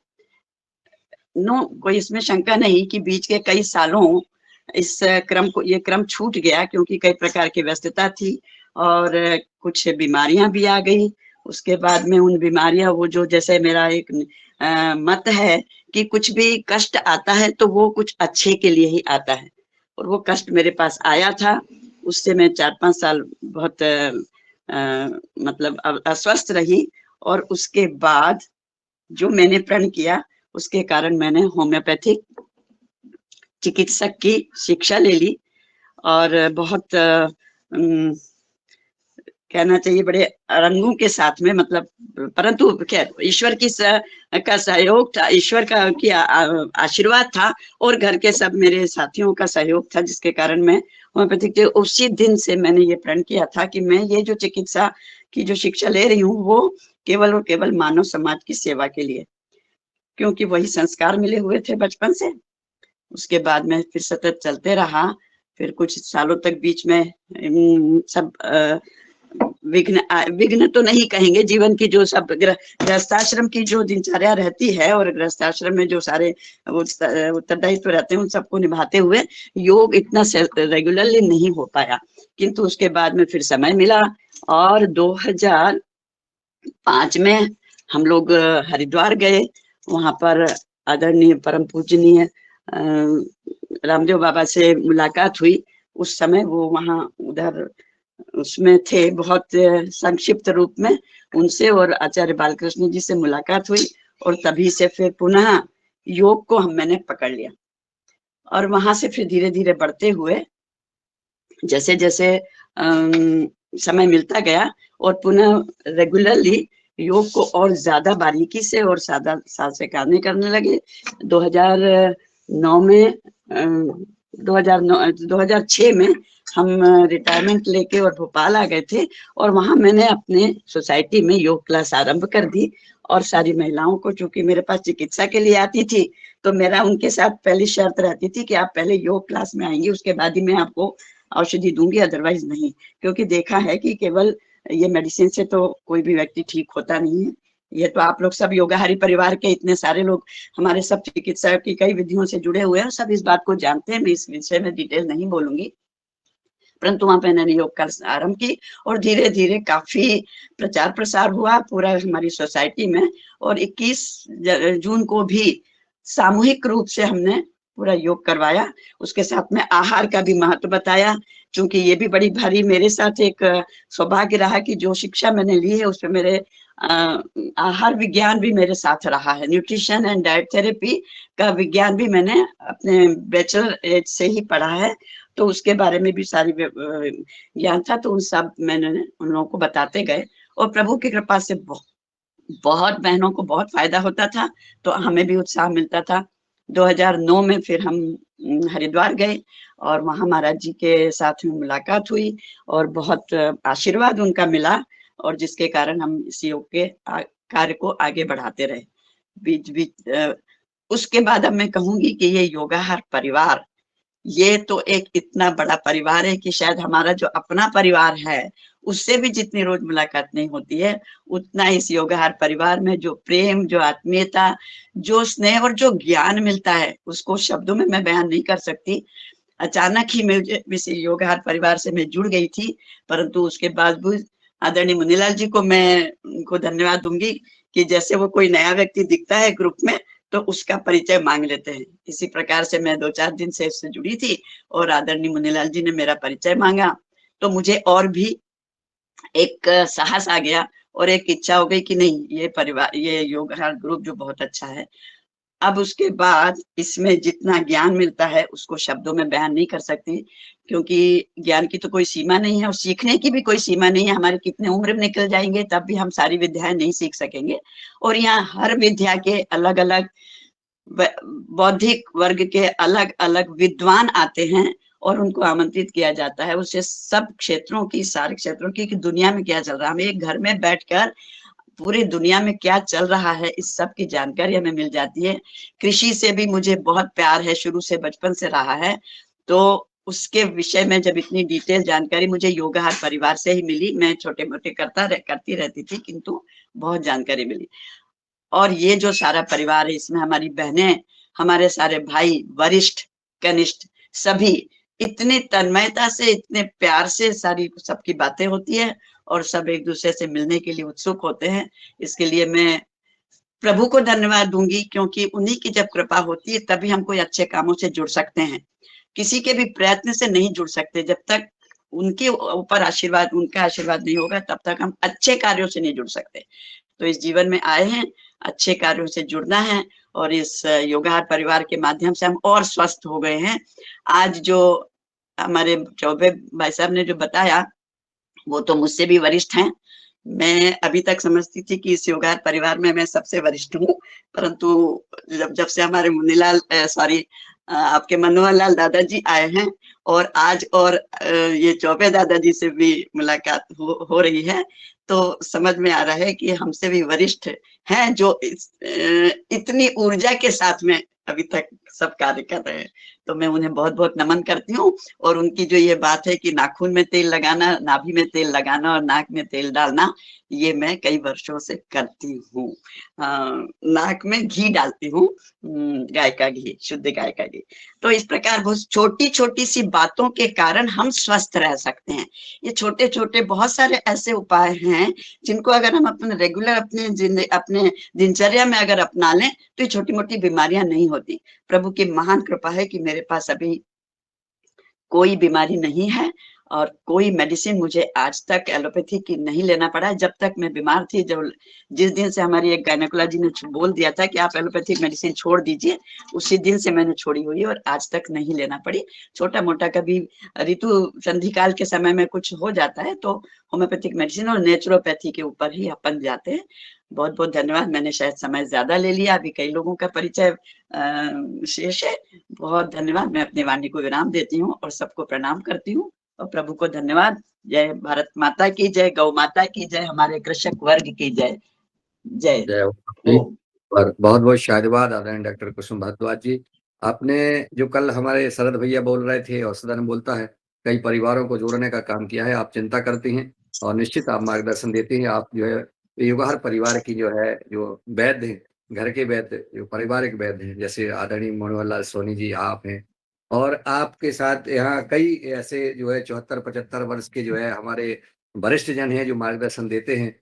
कोई इसमें शंका नहीं कि बीच के कई सालों इस ये क्रम छूट गया, क्योंकि कई प्रकार की व्यस्तता थी और कुछ बीमारियां भी आ गई उसके बाद में उन बीमारियां, वो जो जैसे मेरा एक मत है कि कुछ भी कष्ट आता है तो वो कुछ अच्छे के लिए ही आता है, और वो कष्ट मेरे पास आया था। उससे मैं 4-5 साल बहुत मतलब अस्वस्थ रही, और उसके बाद जो मैंने प्रण किया उसके कारण मैंने होम्योपैथिक चिकित्सक की शिक्षा ले ली, और बहुत कहना चाहिए बड़े रंगों के साथ में, मतलब परंतु खैर ईश्वर का सहयोग था, ईश्वर का की आशीर्वाद था, और घर के सब मेरे साथियों का सहयोग था, जिसके कारण मैं होम्योपैथिक उसी दिन से मैंने ये प्रण किया था कि मैं ये जो चिकित्सा की जो शिक्षा ले रही हूँ वो केवल और केवल मानव समाज की सेवा के लिए, क्योंकि वही संस्कार मिले हुए थे बचपन से। उसके बाद में फिर सतत चलते रहा, फिर कुछ सालों तक बीच में सब विघ्न तो नहीं कहेंगे, जीवन की जो सब गृहस्थाश्रम की जो दिनचर्या रहती है, और गृहस्थाश्रम में जो सारे उत्तरदायित्व रहते हैं उन सबको निभाते हुए योग इतना रेगुलरली नहीं हो पाया। किंतु उसके बाद में फिर समय मिला, और 2005 में हम लोग हरिद्वार गए। वहां पर आदरणीय परम पूजनीय रामदेव बाबा से मुलाकात हुई। उस समय वो वहाँ उधर उसमें थे, बहुत संक्षिप्त रूप में उनसे और आचार्य बालकृष्ण जी से मुलाकात हुई, और तभी से फिर पुनः योग को मैंने पकड़ लिया, और वहां से फिर धीरे धीरे बढ़ते हुए जैसे जैसे समय मिलता गया, और पुनः रेगुलरली योग को और ज्यादा बारीकी से और सादा से करने लगे। 2009 में 2006 में हम रिटायरमेंट लेके और भोपाल आ गए थे, और वहां मैंने अपने सोसाइटी में योग क्लास आरंभ कर दी, और सारी महिलाओं को, चूंकि मेरे पास चिकित्सा के लिए आती थी, तो मेरा उनके साथ पहली शर्त रहती थी कि आप पहले योग क्लास में आएंगी, उसके बाद ही मैं आपको औषधि दूंगी, अदरवाइज नहीं। क्योंकि देखा है कि केवल ये मेडिसिन से तो कोई भी व्यक्ति ठीक होता नहीं है। ये तो आप लोग सब योगाहारी परिवार के इतने सारे लोग, हमारे सब चिकित्सा की कई विधियों से जुड़े हुए हैं, सब इस बात को जानते हैं। मैं इस विषय में डिटेल नहीं बोलूंगी, परंतु वहां पे मैंने योग क्लास आरंभ की, और धीरे धीरे काफी प्रचार प्रसार हुआ पूरा हमारी सोसाइटी में, और 21 जून को भी सामूहिक रूप से हमने पूरा योग करवाया। उसके साथ में आहार का भी महत्व बताया, क्योंकि ये भी बड़ी भारी मेरे साथ एक सौभाग्य रहा कि जो शिक्षा मैंने ली है उसमें मेरे आहार विज्ञान भी मेरे साथ रहा है। न्यूट्रिशन एंड डाइट थेरेपी का विज्ञान भी मैंने अपने बैचलर एज से ही पढ़ा है, तो उसके बारे में भी सारी ज्ञान था, तो उन सब मैंने उन लोगों को बताते गए, और प्रभु की कृपा से बहुत बहनों को बहुत फायदा होता था, तो हमें भी उत्साह मिलता था। 2009 में फिर हम हरिद्वार गए, और वहां महाराज जी के साथ में मुलाकात हुई, और बहुत आशीर्वाद उनका मिला, और जिसके कारण हम इस योग के कार्य को आगे बढ़ाते रहे। बीच बीच उसके बाद अब मैं कहूंगी कि ये योगाहार परिवार, ये तो एक इतना बड़ा परिवार है कि शायद हमारा जो अपना परिवार है उससे भी जितनी रोज मुलाकात नहीं होती है, उतना इस योगाहार परिवार में जो प्रेम, जो आत्मीयता, जो स्नेह और जो ज्ञान मिलता है, उसको शब्दों में मैं बयान नहीं कर सकती। अचानक ही मुझे इस योगाहार परिवार से मैं जुड़ गई थी, परंतु उसके बावजूद आदरणीय मुनीलाल जी को मैं उनको धन्यवाद दूंगी कि जैसे वो कोई नया व्यक्ति दिखता है ग्रुप में तो उसका परिचय मांग लेते हैं। इसी प्रकार से मैं 2-4 दिन से इससे जुड़ी थी, और आदरणीय मुनीलाल जी ने मेरा परिचय मांगा, तो मुझे और भी एक साहस आ गया, और एक इच्छा हो गई कि नहीं, ये परिवार, ये योगाहार ग्रुप जो बहुत अच्छा है। अब उसके बाद इसमें जितना ज्ञान मिलता है उसको शब्दों में बयान नहीं कर सकती, क्योंकि ज्ञान की तो कोई सीमा नहीं है, और सीखने की भी कोई सीमा नहीं है। हमारे कितने उम्र में निकल जाएंगे तब भी हम सारी विद्याएं नहीं सीख सकेंगे, और यहाँ हर विद्या के अलग अलग बौद्धिक वर्ग के अलग अलग विद्वान आते हैं, और उनको आमंत्रित किया जाता है उससे सब क्षेत्रों की, सारे क्षेत्रों की, कि दुनिया में क्या चल रहा है। हम एक घर में बैठकर पूरी दुनिया में क्या चल रहा है इस सब की जानकारी हमें मिल जाती है। कृषि से भी मुझे बहुत प्यार है, शुरू से बचपन से रहा है, तो उसके विषय में जब इतनी डिटेल जानकारी मुझे योगाहार परिवार से ही मिली, मैं छोटे मोटे करती रहती थी, किंतु बहुत जानकारी मिली। और ये जो सारा परिवार है इसमें हमारी बहनें, हमारे सारे भाई, वरिष्ठ कनिष्ठ, सभी इतने तन्मयता से, इतने प्यार से सारी सबकी बातें होती है, और सब एक दूसरे से मिलने के लिए उत्सुक होते हैं। इसके लिए मैं प्रभु को धन्यवाद दूंगी, क्योंकि उन्हीं की जब कृपा होती है तभी हम कोई अच्छे कामों से जुड़ सकते हैं। किसी के भी प्रयत्न से नहीं जुड़ सकते। जब तक उनके ऊपर आशीर्वाद, उनका आशीर्वाद नहीं होगा, तब तक हम अच्छे कार्यों से नहीं जुड़ सकते। तो इस जीवन में आए हैं, अच्छे कार्यों से जुड़ना है, और इस योगाहार परिवार के माध्यम से हम और स्वस्थ हो गए हैं। आज जो हमारे चौबे भाई साहब ने जो बताया, वो तो मुझसे भी वरिष्ठ हैं। मैं अभी तक समझती थी कि इस योगाहार परिवार में मैं सबसे वरिष्ठ हूँ, परंतु जब से हमारे मुन्नीलाल आपके मनोहर लाल दादाजी आए हैं, और आज और ये चौबे दादाजी से भी मुलाकात हो रही है, तो समझ में आ रहा है कि हमसे भी वरिष्ठ हैं, जो इतनी ऊर्जा के साथ में अभी तक सब कार्य कर रहे हैं। तो मैं उन्हें बहुत बहुत नमन करती हूँ। और उनकी जो ये बात है कि नाखून में तेल लगाना, नाभि में तेल लगाना और नाक में तेल डालना, ये मैं कई वर्षों से करती हूँ। नाक में घी डालती हूँ, गाय का घी, शुद्ध गाय का घी। तो इस प्रकार बहुत छोटी छोटी सी बातों के कारण हम स्वस्थ रह सकते हैं। ये छोटे छोटे बहुत सारे ऐसे उपाय हैं जिनको अगर हम अपने रेगुलर अपने दिनचर्या में अगर अपना लें, तो ये छोटी मोटी बीमारियां नहीं होती। प्रभु की महान कृपा है कि मेरे पास अभी कोई बीमारी नहीं है, और कोई मेडिसिन मुझे आज तक एलोपैथी की नहीं लेना पड़ा है। जब तक मैं बीमार थी, जब जिस दिन से हमारी एक गायनेकोलॉजी ने बोल दिया था कि आप एलोपैथिक मेडिसिन छोड़ दीजिए, उसी दिन से मैंने छोड़ी हुई है और आज तक नहीं लेना पड़ी। छोटा मोटा कभी ऋतु संधि काल के समय में कुछ हो जाता है तो होम्योपैथिक मेडिसिन और नेचुरोपैथी के ऊपर ही अपन जाते हैं। बहुत बहुत धन्यवाद। मैंने शायद समय ज्यादा ले लिया, अभी कई लोगों का परिचय शेष है। बहुत धन्यवाद। मैं अपनी वाणी को विराम देती हूँ और सबको प्रणाम करती हूँ, और प्रभु को धन्यवाद। जय भारत माता की जय, गौ माता की जय, हमारे कृषक वर्ग की जय। जय जय हो आपकी। ओम। और बहुत बहुत शायदबाद आदरणीय डॉक्टर कुसुम भारद्वाज जी। आपने जो कल हमारे शरद भैया बोल रहे थे और सदन बोलता है, कई परिवारों को जोड़ने का काम किया है। आप चिंता करती हैं और निश्चित आप मार्गदर्शन देती हैं। आप जो है युगाहार परिवार की जो है जो वैद्य हैं, घर के वैद्य, जो पारिवारिक वैद्य हैं, जैसे आदरणीय मनोहर लाल सोनी जी आप हैं, और आपके साथ यहाँ कई ऐसे जो है 74-75 वर्ष के जो है हमारे वरिष्ठ जन हैं जो मार्गदर्शन देते हैं।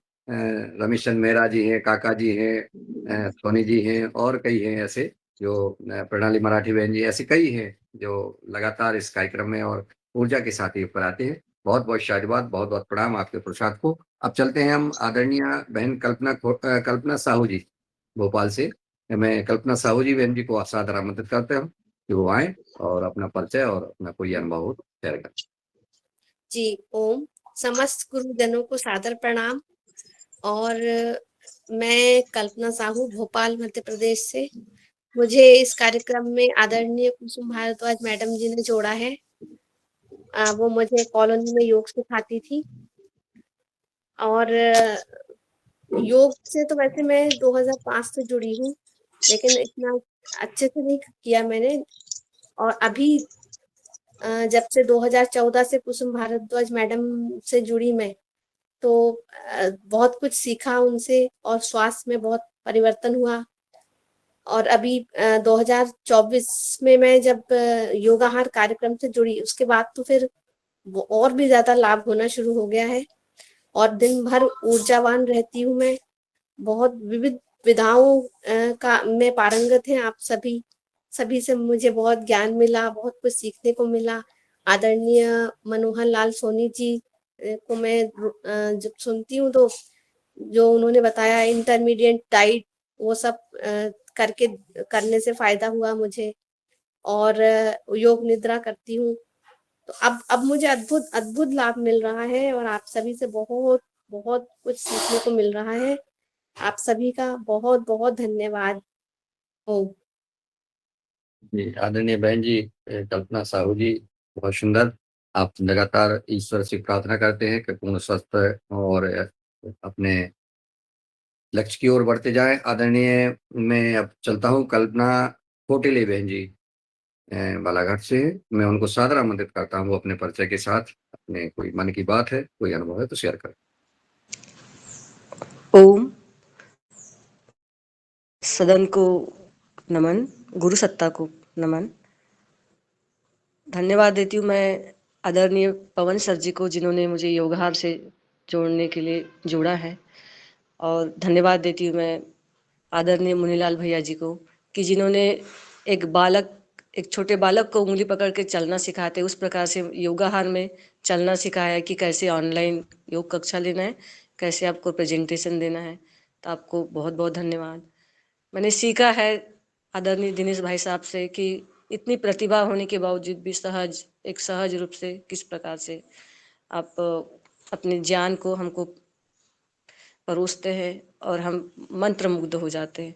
रमेश चंद मेहरा जी हैं, काका जी हैं, सोनी जी हैं, और कई हैं ऐसे जो प्रणाली मराठी बहन जी, ऐसे कई हैं जो लगातार इस कार्यक्रम में और ऊर्जा के साथ ही ऊपर आते हैं। बहुत बहुत शायदबाद, बहुत बहुत प्रणाम आपके पुरुषार्थ को। अब चलते हैं हम आदरणीय बहन कल्पना साहू जी भोपाल से। मैं कल्पना साहू जी बहन जी को सादर आमंत्रित करते हैं कि वो आए और अपना परिचय और अपना कोई अनुभव शेयर करें। जी ओम। समस्त गुरुजनों को सादर प्रणाम। और मैं कल्पना साहू, भोपाल मध्य प्रदेश से। मुझे इस कार्यक्रम में आदरणीय कुसुम भारद्वाज मैडम जी ने जोड़ा है। वो मुझे कॉलोनी में योग सिखाती थी, और योग से तो वैसे मैं 2005 से जुड़ी हूँ, लेकिन इतना अच्छे से नहीं किया मैंने। और अभी जब से 2014 से कुसुम भारद्वाज मैडम से जुड़ी मैं, तो बहुत कुछ सीखा उनसे, और स्वास्थ्य में बहुत परिवर्तन हुआ। और अभी 2024 में मैं जब योगाहार कार्यक्रम से जुड़ी, उसके बाद तो फिर और भी ज्यादा लाभ होना शुरू हो गया है, और दिन भर ऊर्जावान रहती हूँ मैं। बहुत विविध विधाओं का में पारंगत हैं आप सभी से मुझे बहुत ज्ञान मिला, बहुत कुछ सीखने को मिला। आदरणीय मनोहर लाल सोनी जी को मैं जब सुनती हूँ, तो जो उन्होंने बताया इंटरमीडिएट डाइट, वो सब करने से फायदा हुआ मुझे। और योग निद्रा करती हूँ, तो अब मुझे अद्भुत अद्भुत लाभ मिल रहा है, और आप सभी से बहुत बहुत कुछ सीखने को मिल रहा है। आप सभी का बहुत बहुत धन्यवाद। ओम। जी आदरणीय बहन जी कल्पना साहू जी, बहुत सुंदर। आप लगातार ईश्वर से प्रार्थना करते हैं कि पूर्ण स्वस्थ और अपने लक्ष्य की ओर बढ़ते जाएं। आदरणीय मैं अब चलता हूं कल्पना कोटिले बहन जी बालाघाट से। मैं उनको सादर आमंत्रित करता हूं, वो अपने परिचय के साथ अपने कोई मन की बात है, कोई अनुभव है तो शेयर करें। ओम। सदन को नमन, गुरु सत्ता को नमन। धन्यवाद देती हूँ मैं आदरणीय पवन सर जी को, जिन्होंने मुझे योगाहार से जोड़ने के लिए जोड़ा है। और धन्यवाद देती हूँ मैं आदरणीय मुनीलाल भैया जी को कि जिन्होंने एक छोटे बालक को उंगली पकड़ के चलना सिखाते उस प्रकार से योगाहार में चलना सिखाया कि कैसे ऑनलाइन योग कक्षा लेना है, कैसे आपको प्रेजेंटेशन देना है। तो आपको बहुत बहुत धन्यवाद। मैंने सीखा है आदरणीय दिनेश भाई साहब से कि इतनी प्रतिभा होने के बावजूद भी सहज रूप से किस प्रकार से आप अपने ज्ञान को हमको परोसते हैं और हम मंत्र मुग्ध हो जाते हैं।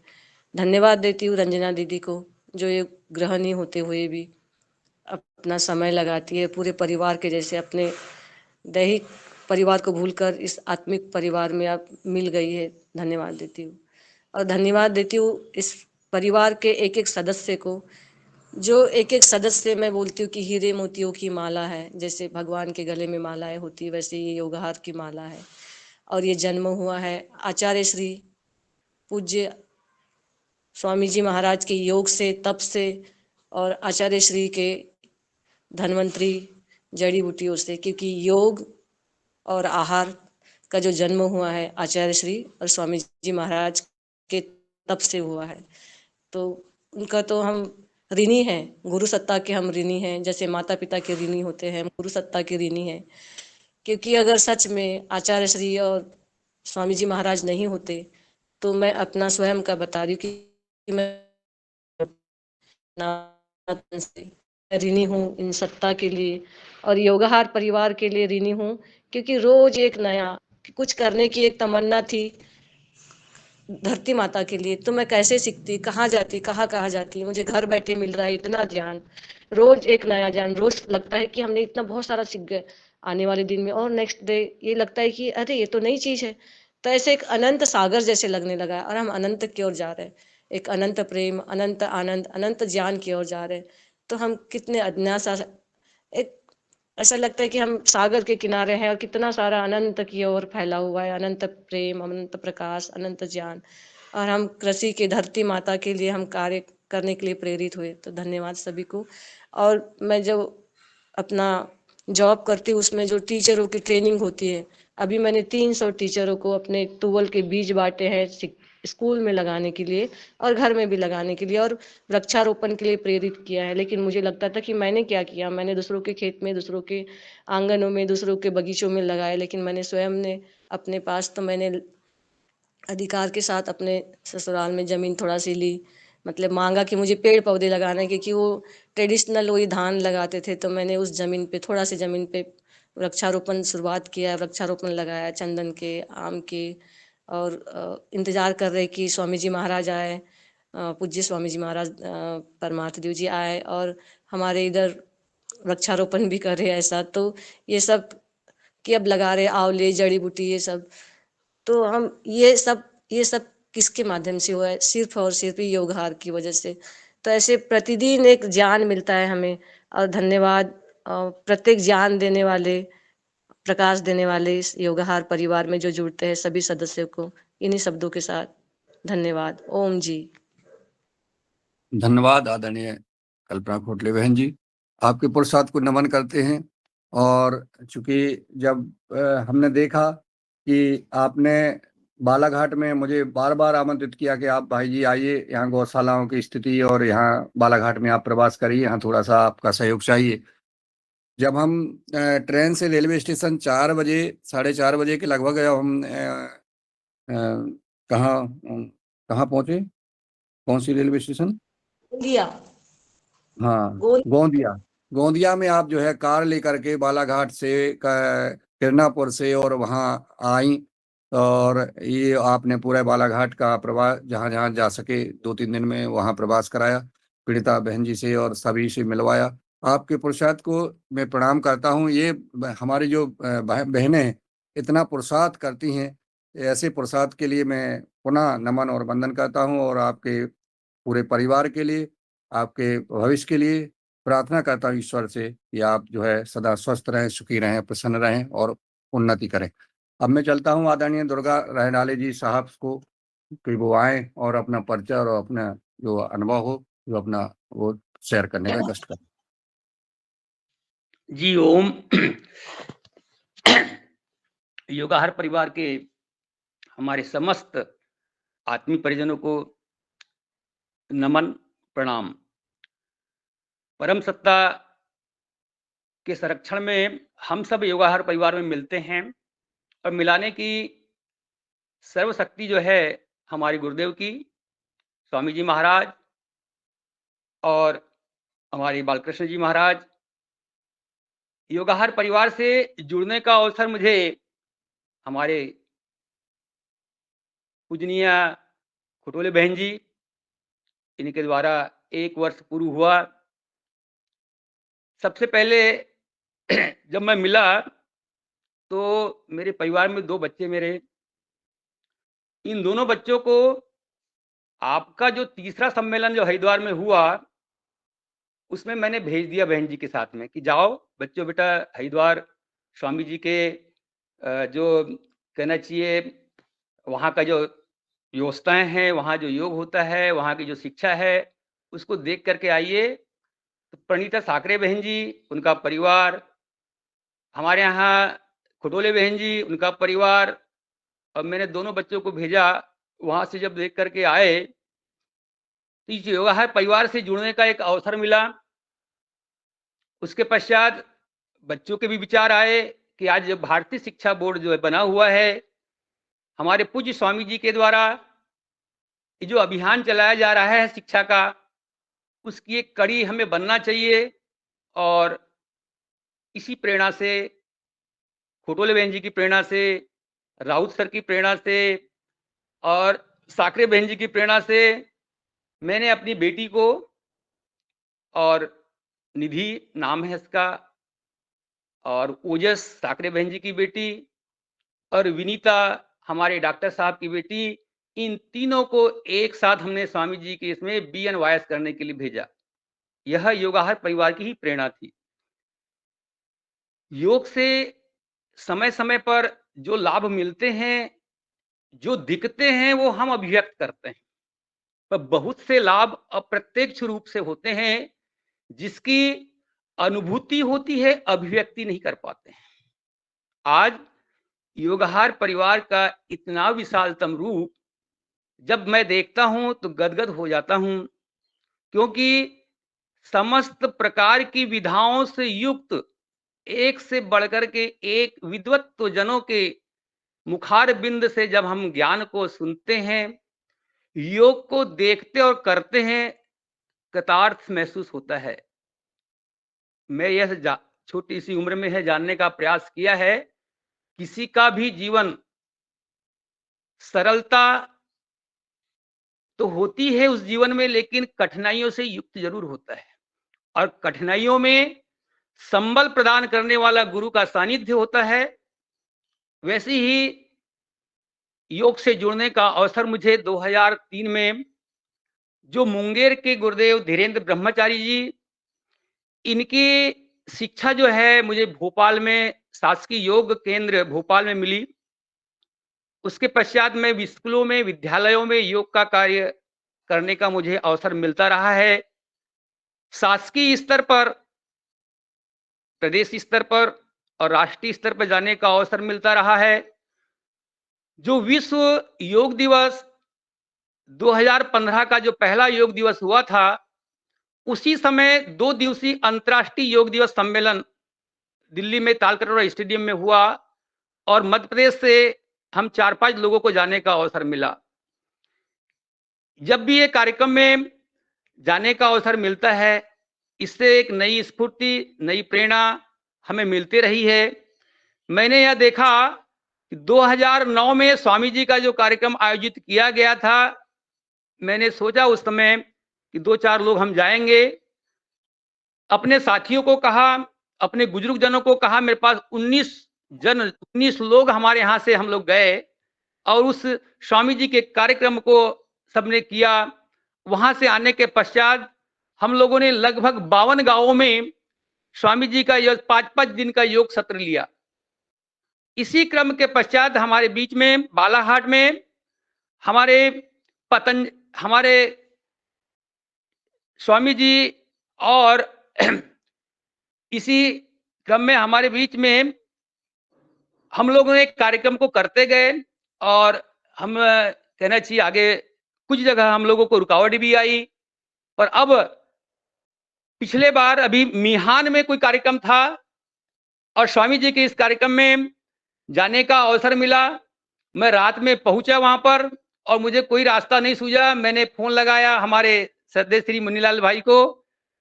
धन्यवाद देती हूँ रंजना दीदी को, जो ये गृहिणी होते हुए भी अपना समय लगाती है पूरे परिवार के जैसे अपने दैहिक परिवार को भूलकर इस आत्मिक परिवार में आप मिल गई है। धन्यवाद देती हूँ। और धन्यवाद देती हूँ इस परिवार के एक एक सदस्य को, जो एक एक सदस्य मैं बोलती हूँ कि हीरे मोतियों की माला है। जैसे भगवान के गले में मालाएं होती है वैसे ये योगाहार की माला है। और ये जन्म हुआ है आचार्य श्री पूज्य स्वामी जी महाराज के योग से, तप से और आचार्य श्री के धन्वंतरी जड़ी बूटियों से, क्योंकि योग और आहार का जो जन्म हुआ है आचार्य श्री और स्वामी जी महाराज के तप से हुआ है। तो उनका तो हम ऋणी हैं, गुरु सत्ता के हम ऋणी हैं। जैसे माता पिता के ऋणी होते हैं, हम गुरु सत्ता के ऋणी हैं। क्योंकि अगर सच में आचार्य श्री और स्वामी जी महाराज नहीं होते तो मैं अपना स्वयं का बता रही हूँ कि मैं ऋणी हूँ इन सत्ता के लिए और योगाहार परिवार के लिए ऋणी हूँ। क्योंकि रोज एक नया कुछ करने की एक तमन्ना थी धरती माता के लिए, तो मैं कैसे सीखती, कहाँ जाती, कहाँ जाती। मुझे घर बैठे मिल रहा है इतना ज्ञान, रोज एक नया ज्ञान। रोज लगता है कि हमने इतना बहुत सारा सीख गए, आने वाले दिन में और नेक्स्ट डे ये लगता है कि अरे ये तो नई चीज है। तो ऐसे एक अनंत सागर जैसे लगने लगा है और हम अनंत की ओर जा रहे हैं, एक अनंत प्रेम, अनंत आनंद, अनंत ज्ञान की ओर जा रहे हैं। तो हम कितने अज्ञात एक ऐसा लगता है कि हम सागर के किनारे हैं और कितना सारा अनंत की ओर फैला हुआ है, अनंत प्रेम, अनंत प्रकाश, अनंत ज्ञान। और हम कृषि के धरती माता के लिए हम कार्य करने के लिए प्रेरित हुए। तो धन्यवाद सभी को। और मैं जो अपना जॉब करती हूँ उसमें जो टीचरों की ट्रेनिंग होती है, अभी मैंने 300 टीचरों को अपने तुवल के बीज बांटे हैं स्कूल में लगाने के लिए और घर में भी लगाने के लिए और वृक्षारोपण के लिए प्रेरित किया है। लेकिन मुझे लगता था कि मैंने क्या किया, मैंने दूसरों के खेत में, दूसरों के आंगनों में, दूसरों के बगीचों में लगाया। लेकिन मैंने स्वयं ने अपने पास तो मैंने अधिकार के साथ अपने ससुराल में ज़मीन थोड़ा सी ली, मतलब मांगा कि मुझे पेड़ पौधे लगाना है। क्योंकि वो ट्रेडिशनल वही धान लगाते थे, तो मैंने उस ज़मीन पे थोड़ा सी ज़मीन पे वृक्षारोपण शुरुआत किया, वृक्षारोपण लगाया चंदन के, आम के। और इंतज़ार कर रहे कि स्वामी जी महाराज आए, पूज्य स्वामी जी महाराज परमार्थ देव जी आए और हमारे इधर वृक्षारोपण भी करे ऐसा। तो ये सब कि अब लगा रहे आंवले, जड़ी बूटी, ये सब। तो हम ये सब किसके माध्यम से हुआ है, सिर्फ और सिर्फ योगहार की वजह से। तो ऐसे प्रतिदिन एक ज्ञान मिलता है हमें। और धन्यवाद प्रत्येक ज्ञान देने वाले, प्रकाश देने वाले इस योगहार परिवार में जो जुड़ते हैं सभी सदस्यों को। इन्हीं शब्दों के साथ धन्यवाद। ओम जी। धन्यवाद आदरणीय कल्पना खोटले बहन जी, आपके पुरुषार्थ को नमन करते हैं। और चूंकि जब हमने देखा कि आपने बालाघाट में मुझे बार बार आमंत्रित किया कि आप भाई जी आइए, यहाँ गौशालाओं की स्थिति और यहाँ बालाघाट में आप प्रवास करिए, यहाँ थोड़ा सा आपका सहयोग चाहिए। जब हम ट्रेन से रेलवे स्टेशन 4 बजे, 4:30 बजे के लगभग हम कहाँ कहाँ पहुंचे, कौन सी रेलवे स्टेशन? दिया हाँ, गोल गोंदिया। गोंदिया में आप जो है कार लेकर के बालाघाट से किरनापुर से और वहाँ आई, और ये आपने पूरे बालाघाट का प्रवास जहाँ जहाँ जा सके 2-3 दिन में वहाँ प्रवास कराया, पीड़िता बहन जी से और सभी से मिलवाया। आपके पुरुषार्थ को मैं प्रणाम करता हूँ। ये हमारी जो बहनें हैं इतना पुरुषार्थ करती हैं, ऐसे पुरुषार्थ के लिए मैं पुनः नमन और वंदन करता हूँ। और आपके पूरे परिवार के लिए, आपके भविष्य के लिए प्रार्थना करता हूँ ईश्वर से कि आप जो है सदा स्वस्थ रहें, सुखी रहें, प्रसन्न रहें और उन्नति करें। अब मैं चलता हूँ आदरणीय दुर्गा रहनाले जी साहब को कि वो आए और अपना परिचय और अपना जो अनुभव हो जो अपना वो शेयर करने का कष्ट करें। जी ओम। योगाहार परिवार के हमारे समस्त आत्मीय परिजनों को नमन, प्रणाम। परम सत्ता के संरक्षण में हम सब योगाहार परिवार में मिलते हैं और मिलाने की सर्वशक्ति जो है हमारे गुरुदेव की, स्वामी जी महाराज और हमारे बालकृष्ण जी महाराज। योगाहार परिवार से जुड़ने का अवसर मुझे हमारे पूजनीय खटोले बहन जी, इनके द्वारा 1 वर्ष पूर्ण हुआ। सबसे पहले जब मैं मिला तो मेरे परिवार में 2 बच्चे मेरे, इन दोनों बच्चों को आपका जो तीसरा सम्मेलन जो हरिद्वार में हुआ उसमें मैंने भेज दिया बहन जी के साथ में कि जाओ बच्चों बेटा हरिद्वार स्वामी जी के जो कहना चाहिए वहाँ का जो व्यवस्थाएं हैं, वहाँ जो योग होता है, वहाँ की जो शिक्षा है उसको देख करके आइए। तो प्रणीता साकरे बहन जी, उनका परिवार, हमारे यहाँ खटोले बहन जी, उनका परिवार, और मैंने दोनों बच्चों को भेजा। वहाँ से जब देख करके आए तो इस योगाहार परिवार से जुड़ने का एक अवसर मिला। उसके पश्चात बच्चों के भी विचार आए कि आज जो भारतीय शिक्षा बोर्ड जो है बना हुआ है, हमारे पूज्य स्वामी जी के द्वारा ये जो अभियान चलाया जा रहा है शिक्षा का, उसकी एक कड़ी हमें बनना चाहिए। और इसी प्रेरणा से, खटोले बहन जी की प्रेरणा से, राउत सर की प्रेरणा से और साकरे बहन जी की प्रेरणा से मैंने अपनी बेटी को, और निधि नाम है इसका, और ओजस साकरे बहन जी की बेटी, और विनीता हमारे डॉक्टर साहब की बेटी, इन तीनों को एक साथ हमने स्वामी जी के इसमें BNYS करने के लिए भेजा। यह योगाहार परिवार की ही प्रेरणा थी। योग से समय समय पर जो लाभ मिलते हैं, जो दिखते हैं, वो हम अभिव्यक्त करते हैं, पर बहुत से लाभ अप्रत्यक्ष रूप से होते हैं जिसकी अनुभूति होती है, अभिव्यक्ति नहीं कर पाते हैं। आज योगाहार परिवार का इतना विशालतम रूप जब मैं देखता हूं तो गदगद हो जाता हूं, क्योंकि समस्त प्रकार की विधाओं से युक्त एक से बढ़कर के एक विद्वत्त जनों के मुखार बिंद से जब हम ज्ञान को सुनते हैं, योग को देखते और करते हैं, कृतार्थ महसूस होता है। मैं यह छोटी सी उम्र में है जानने का प्रयास किया है, किसी का भी जीवन सरलता तो होती है उस जीवन में, लेकिन कठिनाइयों से युक्त जरूर होता है, और कठिनाइयों में संबल प्रदान करने वाला गुरु का सानिध्य होता है। वैसे ही योग से जुड़ने का अवसर मुझे 2003 में जो मुंगेर के गुरुदेव धीरेन्द्र ब्रह्मचारी जी, इनकी शिक्षा जो है मुझे भोपाल में शासकीय योग केंद्र भोपाल में मिली। उसके पश्चात में स्कूलों में, विद्यालयों में योग का कार्य करने का मुझे अवसर मिलता रहा है। शासकीय स्तर पर, प्रदेश स्तर पर और राष्ट्रीय स्तर पर जाने का अवसर मिलता रहा है। जो विश्व योग दिवस 2015 का जो पहला योग दिवस हुआ था, उसी समय 2 दिवसीय अंतर्राष्ट्रीय योग दिवस सम्मेलन दिल्ली में तालकटोरा स्टेडियम में हुआ, और मध्य प्रदेश से हम 4-5 लोगों को जाने का अवसर मिला। जब भी ये कार्यक्रम में जाने का अवसर मिलता है, इससे एक नई स्फूर्ति, नई प्रेरणा हमें मिलती रही है। मैंने यह देखा कि 2009 में स्वामी जी का जो कार्यक्रम आयोजित किया गया था, मैंने सोचा उस समय कि 2-4 लोग हम जाएंगे। अपने साथियों को कहा, अपने बुजुर्ग जनों को कहा, मेरे पास 19 लोग हमारे यहाँ से हम लोग गए और उस स्वामी जी के कार्यक्रम को सबने किया। वहां से आने के पश्चात हम लोगों ने लगभग 52 गांवों में स्वामी जी का 5-5 दिन का योग सत्र लिया। इसी क्रम के पश्चात हमारे बीच में बालाहाट में हमारे स्वामी जी, और इसी क्रम में हमारे बीच में हम लोगों ने कार्यक्रम को करते गए और हम कहना चाहिए आगे कुछ जगह हम लोगों को रुकावट भी आई। और अब पिछले बार अभी मिहान में कोई कार्यक्रम था और स्वामी जी के इस कार्यक्रम में जाने का अवसर मिला। मैं रात में पहुंचा वहां पर और मुझे कोई रास्ता नहीं सूझा। मैंने फोन लगाया हमारे श्रद्धेय श्री मुन्नीलाल भाई को,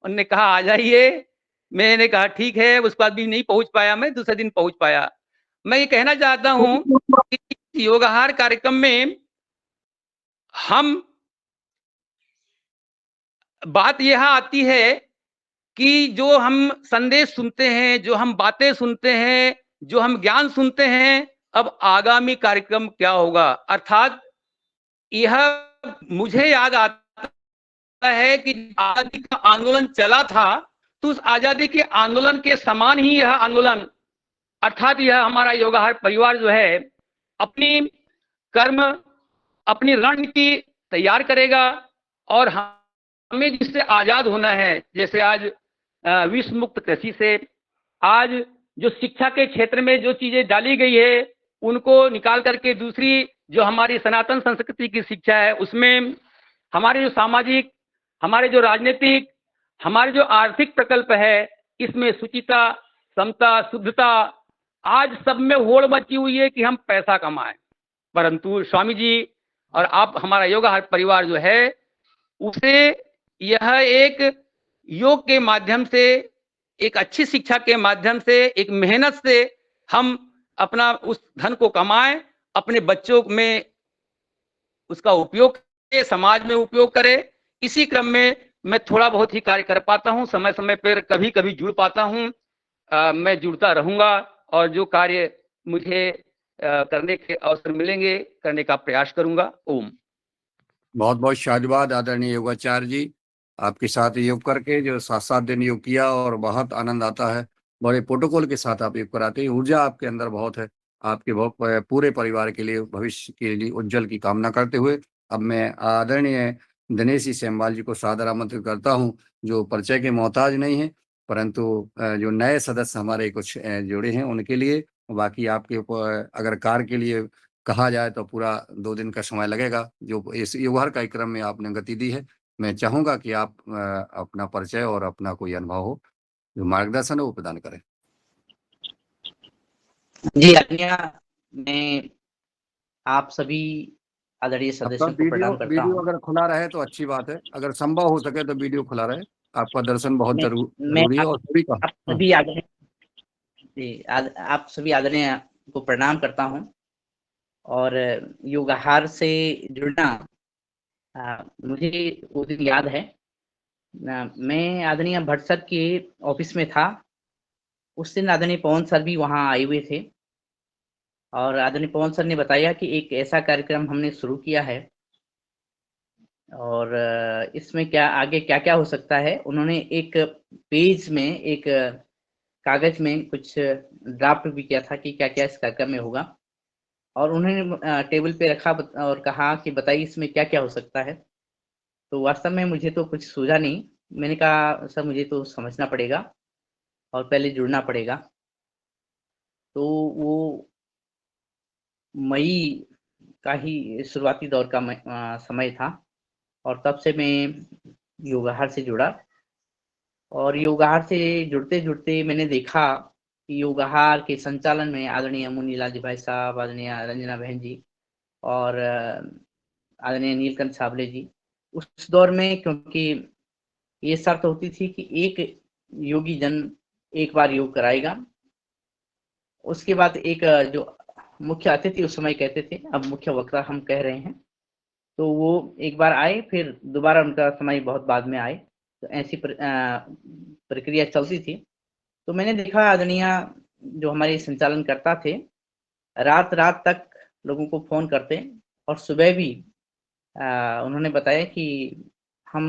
उन्होंने कहा आ जाइए। मैंने कहा ठीक है, उसके बाद भी नहीं पहुंच पाया, मैं दूसरे दिन पहुंच पाया। मैं ये कहना चाहता हूं कि इस योगाहार कार्यक्रम में हम बात यह आती है कि जो हम संदेश सुनते हैं, जो हम बातें सुनते हैं, जो हम ज्ञान सुनते हैं, अब आगामी कार्यक्रम क्या होगा। अर्थात यह मुझे याद आता है कि आजादी का आंदोलन चला था, तो उस आजादी के आंदोलन के समान ही यह आंदोलन, अर्थात यह हमारा योगाहार परिवार जो है अपनी कर्म, अपनी रणनीति तैयार करेगा और हमें जिससे आजाद होना है, जैसे आज विश्व मुक्त कृषि से, आज जो शिक्षा के क्षेत्र में जो चीजें डाली गई है उनको निकाल करके दूसरी जो हमारी सनातन संस्कृति की शिक्षा है उसमें हमारे जो सामाजिक, हमारे जो राजनीतिक, हमारे जो आर्थिक प्रकल्प है, इसमें शुचिता, समता, शुद्धता, आज सब में होड़ मची हुई है कि हम पैसा कमाएं। परंतु स्वामी जी और आप हमारा योगाहार परिवार जो है उसे यह एक योग के माध्यम से, एक अच्छी शिक्षा के माध्यम से, एक मेहनत से हम अपना उस धन को कमाएं, अपने बच्चों में उसका उपयोग करें, समाज में उपयोग करें। इसी क्रम में मैं थोड़ा बहुत ही कार्य कर पाता हूं, समय समय पर कभी कभी जुड़ पाता हूं। मैं जुड़ता रहूंगा और जो कार्य मुझे करने के अवसर मिलेंगे करने का प्रयास करूंगा। ओम। बहुत बहुत शादबाद आदरणीय योगाचार्य जी, आपके साथ योग करके जो 7-7 दिन योग किया और बहुत आनंद आता है। बड़े प्रोटोकॉल के साथ आप योग कराते हैं, ऊर्जा आपके अंदर बहुत है। आपके बहुत पूरे परिवार के लिए, भविष्य के लिए उज्जवल की कामना करते हुए अब मैं आदरणीय दिनेश जी सेमवाल जी को सादर आमंत्रित करता हूं, जो परिचय के मोहताज नहीं है, परंतु जो नए सदस्य हमारे कुछ जुड़े हैं उनके लिए, बाकी आपके अगर कार्य के लिए कहा जाए तो पूरा 2 दिन का समय लगेगा। जो इस योगाहार कार्यक्रम में आपने गति दी है, मैं चाहूंगा कि आप अपना परिचय और अपना कोई अनुभव हो, जो मार्गदर्शन है वो प्रदान करें। जी आज्ञा, मैं आप सभी आदरणीय आपका सदस्यों को प्रणाम करता वीडियो हूं। अगर खुला रहे तो अच्छी बात है, अगर संभव हो सके तो वीडियो खुला रहे। आपका दर्शन बहुत मैं जरूरी है और सभी का। आप सभी आदरणीय आप सभी आदरणीय को प्रणाम करता हूं और योगाहार से जुड़ना मुझे वो दिन याद है। मैं आदरणीय भट्ट सर के ऑफिस में था, उस दिन आदरणीय पवन सर भी वहां आए हुए थे और आदरणीय पवन सर ने बताया कि एक ऐसा कार्यक्रम हमने शुरू किया है और इसमें क्या आगे क्या क्या हो सकता है। उन्होंने एक पेज में, एक कागज में कुछ ड्राफ्ट भी किया था कि क्या क्या इस कार्यक्रम में होगा और उन्होंने टेबल पे रखा और कहा कि बताइए इसमें क्या क्या हो सकता है। तो वास्तव में मुझे तो कुछ सूझा नहीं। मैंने कहा सर मुझे तो समझना पड़ेगा और पहले जुड़ना पड़ेगा। तो वो मई का ही शुरुआती दौर का समय था और तब से मैं योगाहार से जुड़ा और योगाहार से जुड़ते जुड़ते मैंने देखा कि योगाहार के संचालन में आदरणीय मुन्नीलाल जी भाई साहब, आदरणीय रंजना बहन जी और आदरणीय नीलकंठ साबले जी, उस दौर में, क्योंकि ये शर्त होती थी कि एक योगी जन एक बार योग कराएगा, उसके बाद एक जो मुख्य अतिथि उस समय कहते थे, अब मुख्य वक्ता हम कह रहे हैं, तो वो एक बार आए फिर दोबारा उनका समय बहुत बाद में आए, तो ऐसी प्रक्रिया चलती थी। तो मैंने देखा आदरणीय जो हमारे संचालन करता थे रात रात तक लोगों को फोन करते और सुबह भी उन्होंने बताया कि हम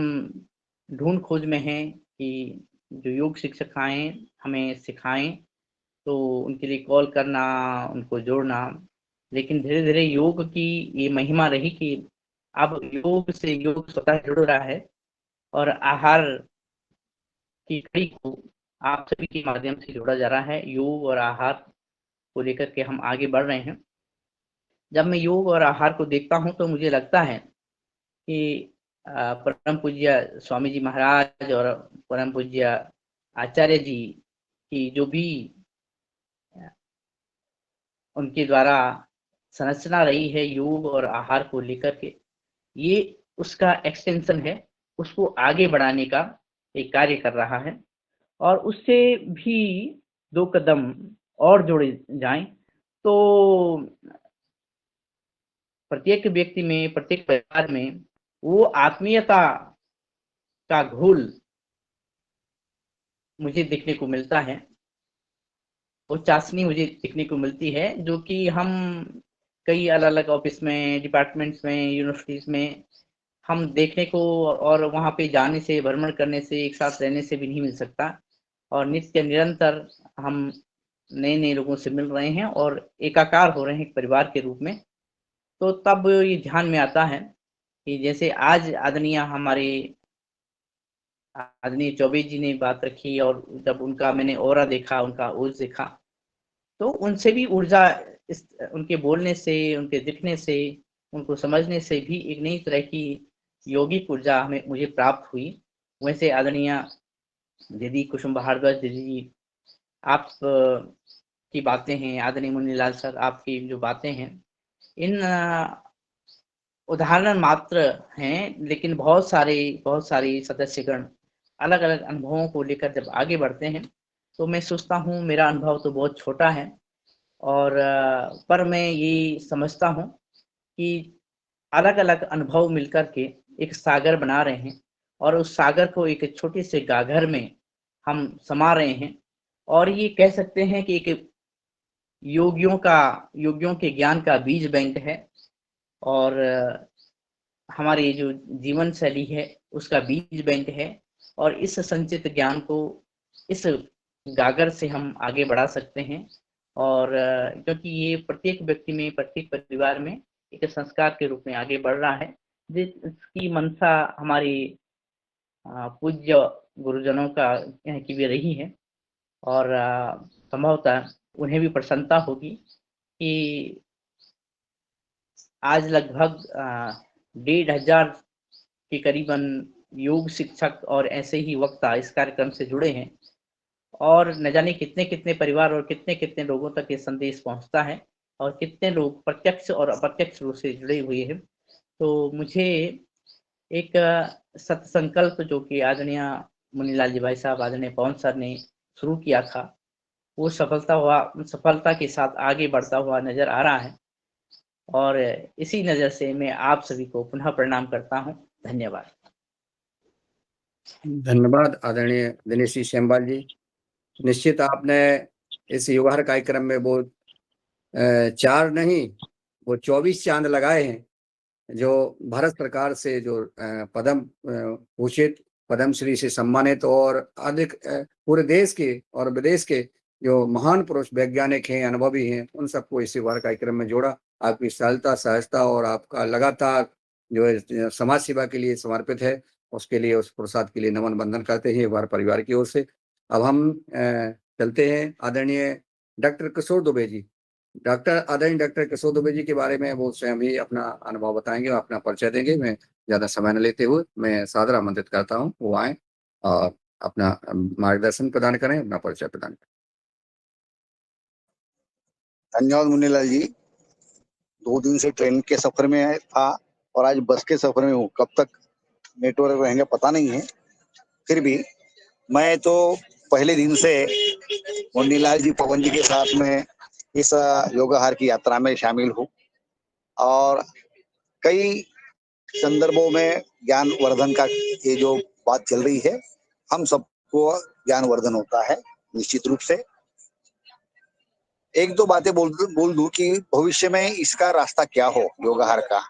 ढूंढ खोज में हैं कि जो योग शिक्षक आए हमें सिखाएं, तो उनके लिए कॉल करना, उनको जोड़ना। लेकिन धीरे धीरे योग की ये महिमा रही कि अब योग से योग स्वतः जुड़ रहा है और आहार की कड़ी को आप सभी के माध्यम से जोड़ा जा रहा है। योग और आहार को लेकर के हम आगे बढ़ रहे हैं। जब मैं योग और आहार को देखता हूँ तो मुझे लगता है कि परम पूज्य स्वामी जी महाराज और परम पूज्य आचार्य जी की जो भी उनके द्वारा संरचना रही है योग और आहार को लेकर के, ये उसका एक्सटेंशन है, उसको आगे बढ़ाने का एक कार्य कर रहा है। और उससे भी 2 कदम और जोड़े जाएं तो प्रत्येक व्यक्ति में, प्रत्येक परिवार में वो आत्मीयता का घोल मुझे देखने को मिलता है, वो चाशनी मुझे देखने को मिलती है, जो कि हम कई अलग-अलग ऑफिस में, डिपार्टमेंट्स में, यूनिवर्सिटीज में हम देखने को और वहाँ पे जाने से, भ्रमण करने से, एक साथ रहने से भी नहीं मिल सकता। और नित्य निरंतर हम नए-नए लोगों से मिल रहे हैं और एकाकार हो रहे हैं एक परिवार के रूप में। तो तब ये ध्यान में आता है कि जैसे आज आदरणीय चौबे जी ने बात रखी और जब उनका मैंने ऑरा देखा, उनका ओज देखा, तो उनसे भी ऊर्जा उनके बोलने से, उनके दिखने से, उनको समझने से भी एक नई तरह की यौगिक ऊर्जा मुझे प्राप्त हुई। वैसे आदरणीय दीदी कुसुम भारद्वाज दीदी जी, आप की बातें हैं, आदरणीय मुन्नीलाल सर आपकी जो बातें हैं, इन उदाहरण मात्र हैं, लेकिन बहुत सारे सदस्यगण अलग-अलग अनुभवों को लेकर जब आगे बढ़ते हैं, तो मैं सोचता हूँ मेरा अनुभव तो बहुत छोटा है और पर मैं ये समझता हूँ कि अलग-अलग अनुभव मिलकर के एक सागर बना रहे हैं और उस सागर को एक छोटे से गागर में हम समा रहे हैं और ये कह सकते हैं कि एक योगियों के ज्ञान का बीज बैंक है और हमारी जो जीवन शैली है उसका बीज बैंक है और इस संचित ज्ञान को इस गागर से हम आगे बढ़ा सकते हैं। और क्योंकि ये प्रत्येक व्यक्ति में, प्रत्येक परिवार में एक संस्कार के रूप में आगे बढ़ रहा है, जिसकी मंशा हमारी पूज्य गुरुजनों का की भी रही है और संभवतः उन्हें भी प्रसन्नता होगी कि आज लगभग 1,500 के करीबन योग शिक्षक और ऐसे ही वक्ता इस कार्यक्रम से जुड़े हैं और न जाने कितने परिवार और कितने लोगों तक ये संदेश पहुंचता है और कितने लोग प्रत्यक्ष और अप्रत्यक्ष रूप से जुड़े हुए हैं। तो मुझे एक सत्संकल्प जो कि आदरणीय मुन्नीलाल जी भाई साहब, आदरणीय पवन सर ने शुरू किया था, वो सफलता के साथ आगे बढ़ता हुआ नजर आ रहा है और इसी नजर से मैं आप सभी को पुनः प्रणाम करता हूं। धन्यवाद। धन्यवाद आदरणीय दिनेश जी श्यामबाल जी। निश्चित आपने इस युगाहार कार्यक्रम में वो 4 नहीं, वो 24 चांद लगाए हैं, जो भारत सरकार से जो पद्म भूषित, पद्मश्री से सम्मानित और अधिक पूरे देश के और विदेश के जो महान पुरुष वैज्ञानिक हैं, अनुभवी हैं, उन सबको इस युगाहार कार्यक्रम में जोड़ा। आपकी सरलता, सहजता और आपका लगातार जो समाज सेवा के लिए समर्पित है, उसके लिए, उस पुरुषार्थ के लिए नमन वंदन करते हैं युगाहार परिवार की ओर से। अब हम चलते हैं आदरणीय डॉक्टर किशोर दुबे जी। आदरणीय डॉक्टर किशोर दुबे जी के बारे में वो स्वयं ही अपना अनुभव बताएंगे, अपना परिचय देंगे। मैं ज्यादा समय न लेते हुए मैं सादर आमंत्रित करता हूँ वो आए और अपना मार्गदर्शन प्रदान करें, अपना परिचय प्रदान करें। धन्यवाद मुन्नीलाल जी। 2 दिन से ट्रेन के सफर में था और आज बस के सफर में हूँ। कब तक नेटवर्क रहेंगे पता नहीं है, फिर भी मैं तो पहले दिन से मुन्नीलाल जी, पवन जी के साथ में इस योगाहार की यात्रा में शामिल हूँ और कई संदर्भों में ज्ञान वर्धन का ये जो बात चल रही है, हम सबको ज्ञान वर्धन होता है निश्चित रूप से। 1-2 बातें बोल दूं कि भविष्य में इसका रास्ता क्या हो योगाहार का।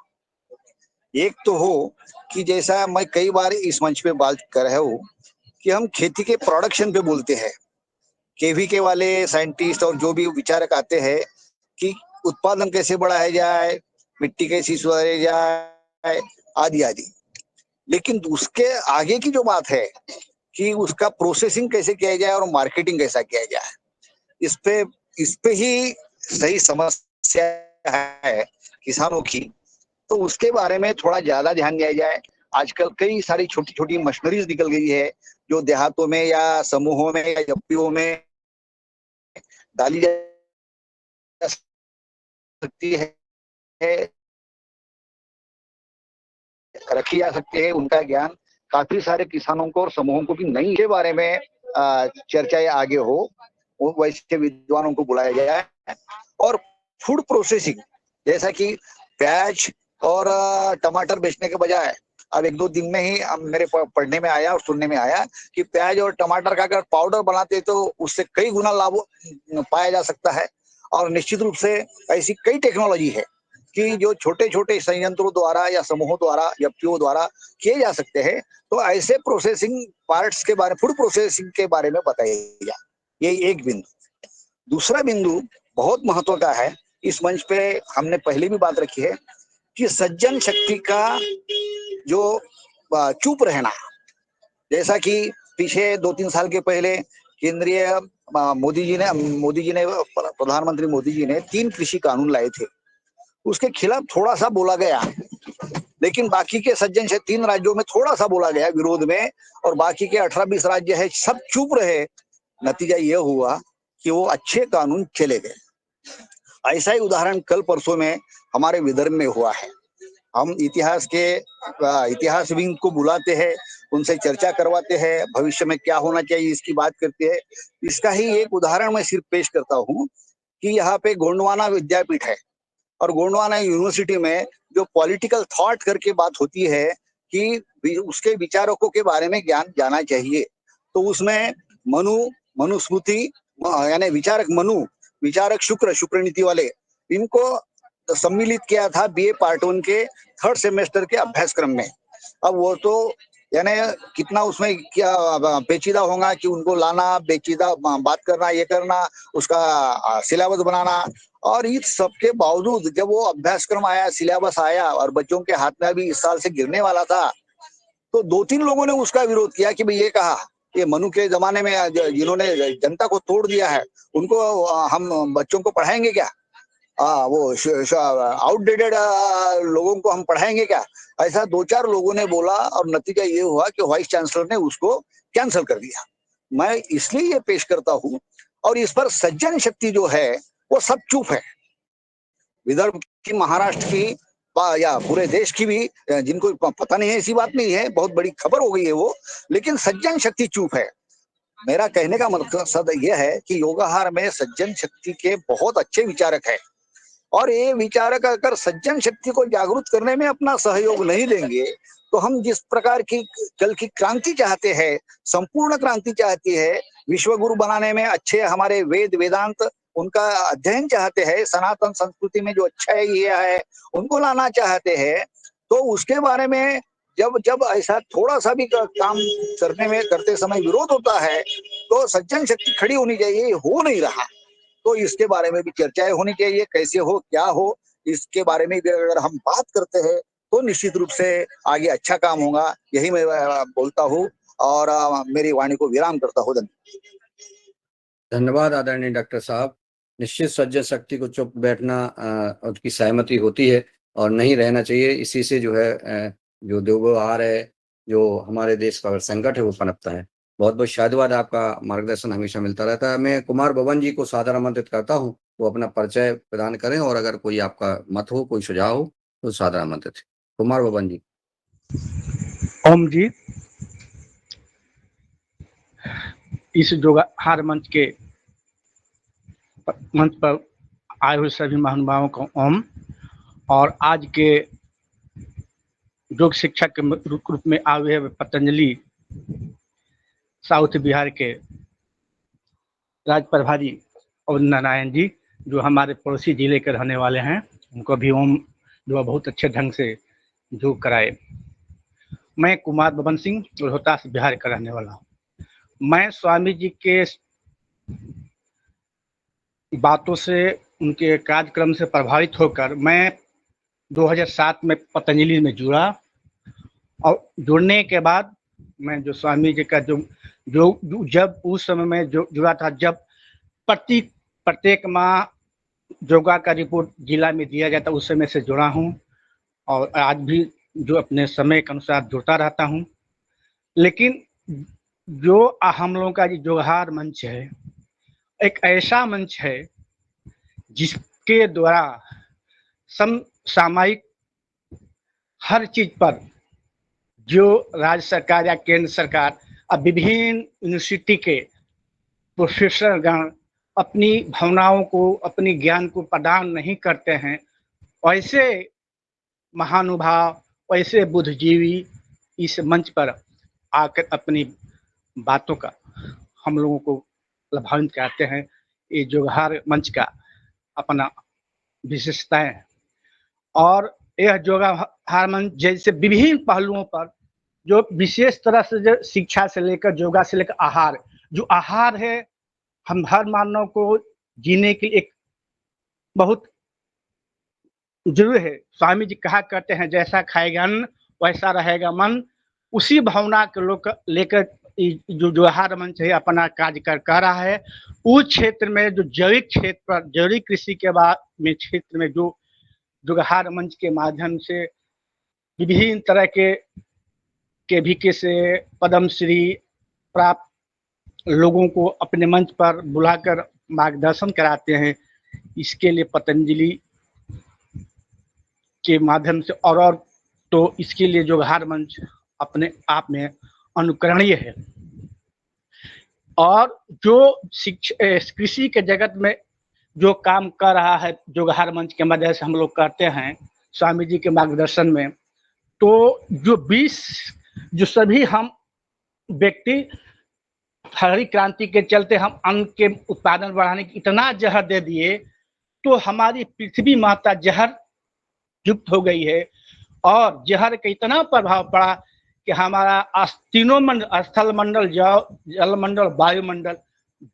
एक तो हो कि जैसा मैं कई बार इस मंच पे बात कर रहा हूँ कि हम खेती के प्रोडक्शन पे बोलते हैं, केवीके वाले साइंटिस्ट और जो भी विचारक आते हैं कि उत्पादन कैसे बढ़ाया जाए, मिट्टी कैसी सुधारी जाए, आदि आदि। लेकिन उसके आगे की जो बात है कि उसका प्रोसेसिंग कैसे किया जाए और मार्केटिंग कैसा किया जाए, इस पे ही सही समस्या है किसानों की, तो उसके बारे में थोड़ा ज्यादा ध्यान दिया जाए। आजकल कई सारी छोटी छोटी मशीनरीज निकल गई है जो देहातों में या समूहों में या एफपीओ में डाली जा सकती है, रखी जा सकती है। उनका ज्ञान काफी सारे किसानों को और समूहों को भी नहीं के बारे में चर्चाएं आगे हो, वैसे विद्वानों को बुलाया जाए। और फूड प्रोसेसिंग, जैसा कि प्याज और टमाटर बेचने के बजाय अब 1-2 दिन में ही मेरे पढ़ने में आया और सुनने में आया कि प्याज और टमाटर का अगर पाउडर बनाते तो उससे कई गुना लाभ पाया जा सकता है। और निश्चित रूप से ऐसी कई टेक्नोलॉजी है कि जो छोटे छोटे संयंत्रों द्वारा या समूहों द्वारा या पीओ द्वारा किए जा सकते हैं। तो ऐसे प्रोसेसिंग पार्ट्स के बारे, फूड प्रोसेसिंग के बारे में बताइएगा। ये एक बिंदु। दूसरा बिंदु बहुत महत्व का है, इस मंच पे हमने पहले भी बात रखी है कि सज्जन शक्ति का जो चुप रहना, जैसा कि पीछे 2-3 साल के पहले केंद्रीय मोदी जी ने प्रधानमंत्री मोदी जी ने 3 कृषि कानून लाए थे, उसके खिलाफ थोड़ा सा बोला गया, लेकिन बाकी के सज्जन से 3 राज्यों में थोड़ा सा बोला गया विरोध में, और बाकी के 18-20 राज्य है सब चुप रहे। नतीजा ये हुआ कि वो अच्छे कानून चले गए। ऐसा ही उदाहरण कल परसों में हमारे विदर्भ में हुआ है। हम इतिहासविद को बुलाते हैं, उनसे चर्चा करवाते हैं, भविष्य में क्या होना चाहिए इसकी बात करते हैं। इसका ही एक उदाहरण मैं सिर्फ पेश करता हूँ कि यहाँ पे गोंडवाना विद्यापीठ है, और गोंडवाना यूनिवर्सिटी में जो पॉलिटिकल थॉट करके बात होती है कि उसके विचारकों के बारे में ज्ञान जाना चाहिए, तो उसमें मनुस्मृति यानी विचारक मनु, विचारक शुक्र नीति वाले, इनको सम्मिलित किया था बीए पार्ट 1 के 3rd सेमेस्टर के अभ्यासक्रम में। अब वो तो यानी कितना उसमें क्या पेचीदा होगा कि उनको लाना, पेचीदा बात करना, ये करना, उसका सिलेबस बनाना, और इस सब के बावजूद जब वो अभ्यासक्रम आया, सिलेबस आया और बच्चों के हाथ में अभी इस साल से गिरने वाला था, तो 2-3 लोगों ने उसका विरोध किया कि भाई ये कहा ये मनु के जमाने में जिन्होंने जनता को तोड़ दिया है उनको हम बच्चों को पढ़ाएंगे क्या? वो आउटडेटेड लोगों को हम पढ़ाएंगे क्या? ऐसा 2-4 लोगों ने बोला, और नतीजा ये हुआ कि वाइस चांसलर ने उसको कैंसिल कर दिया। मैं इसलिए ये पेश करता हूँ, और इस पर सज्जन शक्ति जो है वो सब चुप है। विदर्भ की, महाराष्ट्र की या पूरे देश की भी जिनको पता नहीं है, ऐसी बात नहीं है, बहुत बड़ी खबर हो गई है वो, लेकिन सज्जन शक्ति चुप है। मेरा कहने का मकसद यह है कि योगाहार में सज्जन शक्ति के बहुत अच्छे विचारक है, और ये विचारक अगर सज्जन शक्ति को जागरूक करने में अपना सहयोग नहीं देंगे तो हम जिस प्रकार की कल की क्रांति चाहते हैं, संपूर्ण क्रांति चाहती है, विश्व गुरु बनाने में अच्छे हमारे वेद वेदांत उनका अध्ययन चाहते हैं, सनातन संस्कृति में जो अच्छा है ये है उनको लाना चाहते हैं, तो उसके बारे में जब जब ऐसा थोड़ा सा भी काम करते समय विरोध होता है तो सज्जन शक्ति खड़ी होनी चाहिए, हो नहीं रहा। तो इसके बारे में भी चर्चाएं होनी चाहिए, कैसे हो, क्या हो, इसके बारे में भी अगर हम बात करते हैं तो निश्चित रूप से आगे अच्छा काम होगा। यही मैं बोलता हूँ और मेरी वाणी को विराम करता हूँ। धन्यवाद आदरणीय डॉक्टर साहब। निश्चित सज्जन शक्ति को चुप बैठना उसकी सहमति होती है और नहीं रहना चाहिए। इसी से जो है जो दुर्व्यवहार है, जो हमारे देश का संकट है वो पनपता है। बहुत बहुत शायदवाद, आपका मार्गदर्शन हमेशा मिलता रहता है। मैं कुमार बबन जी को सादर आमंत्रित करता हूँ, वो अपना परिचय प्रदान करें और अगर कोई आपका मत हो, कोई सुझाव हो तो सादर आमंत्रित। कुमार बबन जी। ओम जी, इस योगाहार मंच पर आए हुए सभी महानुभावों को ओम। और आज के योग शिक्षक के रूप में आए हुए पतंजलि साउथ बिहार के राज प्रभारी और नारायण जी जो हमारे पड़ोसी जिले के रहने वाले हैं, उनको भी ओम, जो बहुत अच्छे ढंग से योग कराए। मैं कुमार बबन सिंह रोहतास बिहार का रहने वाला हूँ। मैं स्वामी जी के बातों से, उनके कार्यक्रम से प्रभावित होकर मैं 2007 में पतंजलि में जुड़ा, और जुड़ने के बाद मैं जो स्वामी जी का जो जब उस समय में जो जुड़ा था, जब प्रत्येक माह योगा का रिपोर्ट जिला में दिया जाता उस समय से जुड़ा हूँ और आज भी जो अपने समय के अनुसार जुड़ता रहता हूँ। लेकिन जो हम लोगों का जो जोहार मंच है, एक ऐसा मंच है जिसके द्वारा सामायिक हर चीज पर जो राज्य सरकार या केंद्र सरकार अब विभिन्न यूनिवर्सिटी के प्रोफेसर गण अपनी भावनाओं को, अपनी ज्ञान को प्रदान नहीं करते हैं, ऐसे महानुभाव, ऐसे बुद्धिजीवी इस मंच पर आकर अपनी बातों का हम लोगों को लाभान्वित करते हैं। ये जोहार मंच का अपना विशेषता है और यह जोहार मंच जैसे विभिन्न पहलुओं पर जो विशेष तरह से जो शिक्षा से लेकर योगा से लेकर आहार, जो आहार है हम हर मानव को जीने की एक बहुत जरूरी है। स्वामी जी कहा करते हैं जैसा खाएगा अन्न वैसा रहेगा मन। उसी भावना के लोग लेकर जो जोहार मंच है अपना कार्य कर रहा है। उस क्षेत्र में जो जैविक क्षेत्र पर, जैविक कृषि के बाद में क्षेत्र में जो जोहार मंच के माध्यम से विभिन्न तरह के केवीके से पद्मश्री प्राप्त लोगों को अपने मंच पर बुलाकर मार्गदर्शन कराते हैं। इसके लिए पतंजलि के माध्यम से और तो इसके लिए जोहार मंच अपने आप में अनुकरणीय है। और जो कृषि के जगत में जो काम कर रहा है जोहार मंच के मदद से हम लोग करते हैं स्वामी जी के मार्गदर्शन में, तो जो सभी हम व्यक्ति हरी क्रांति के चलते हम अन्न के उत्पादन बढ़ाने की इतना जहर दे दिए तो हमारी पृथ्वी माता जहर युक्त हो गई है और जहर का इतना प्रभाव पड़ा कि हमारा तीनों मंडल, स्थल मंडल, जल मंडल, वायुमंडल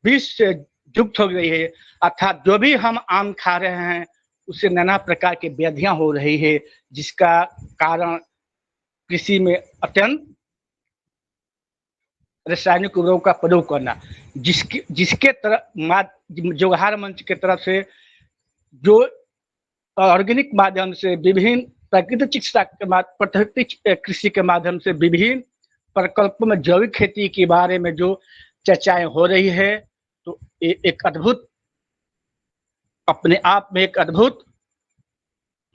विष से युक्त हो गई है। अर्थात जो भी हम आम खा रहे हैं उससे नाना प्रकार की व्याधियां हो रही है, जिसका कारण कृषि में अत्यंत रासायनिक उर्वरकों का प्रयोग करना, जिसके तरफ जोहार मंच के तरफ से जो ऑर्गेनिक माध्यम से विभिन्न प्राकृतिक चिकित्सा के प्राकृतिक कृषि के माध्यम से विभिन्न प्रकल्पों में जैविक खेती के बारे में जो चर्चाएं हो रही है, तो एक अद्भुत, अपने आप में एक अद्भुत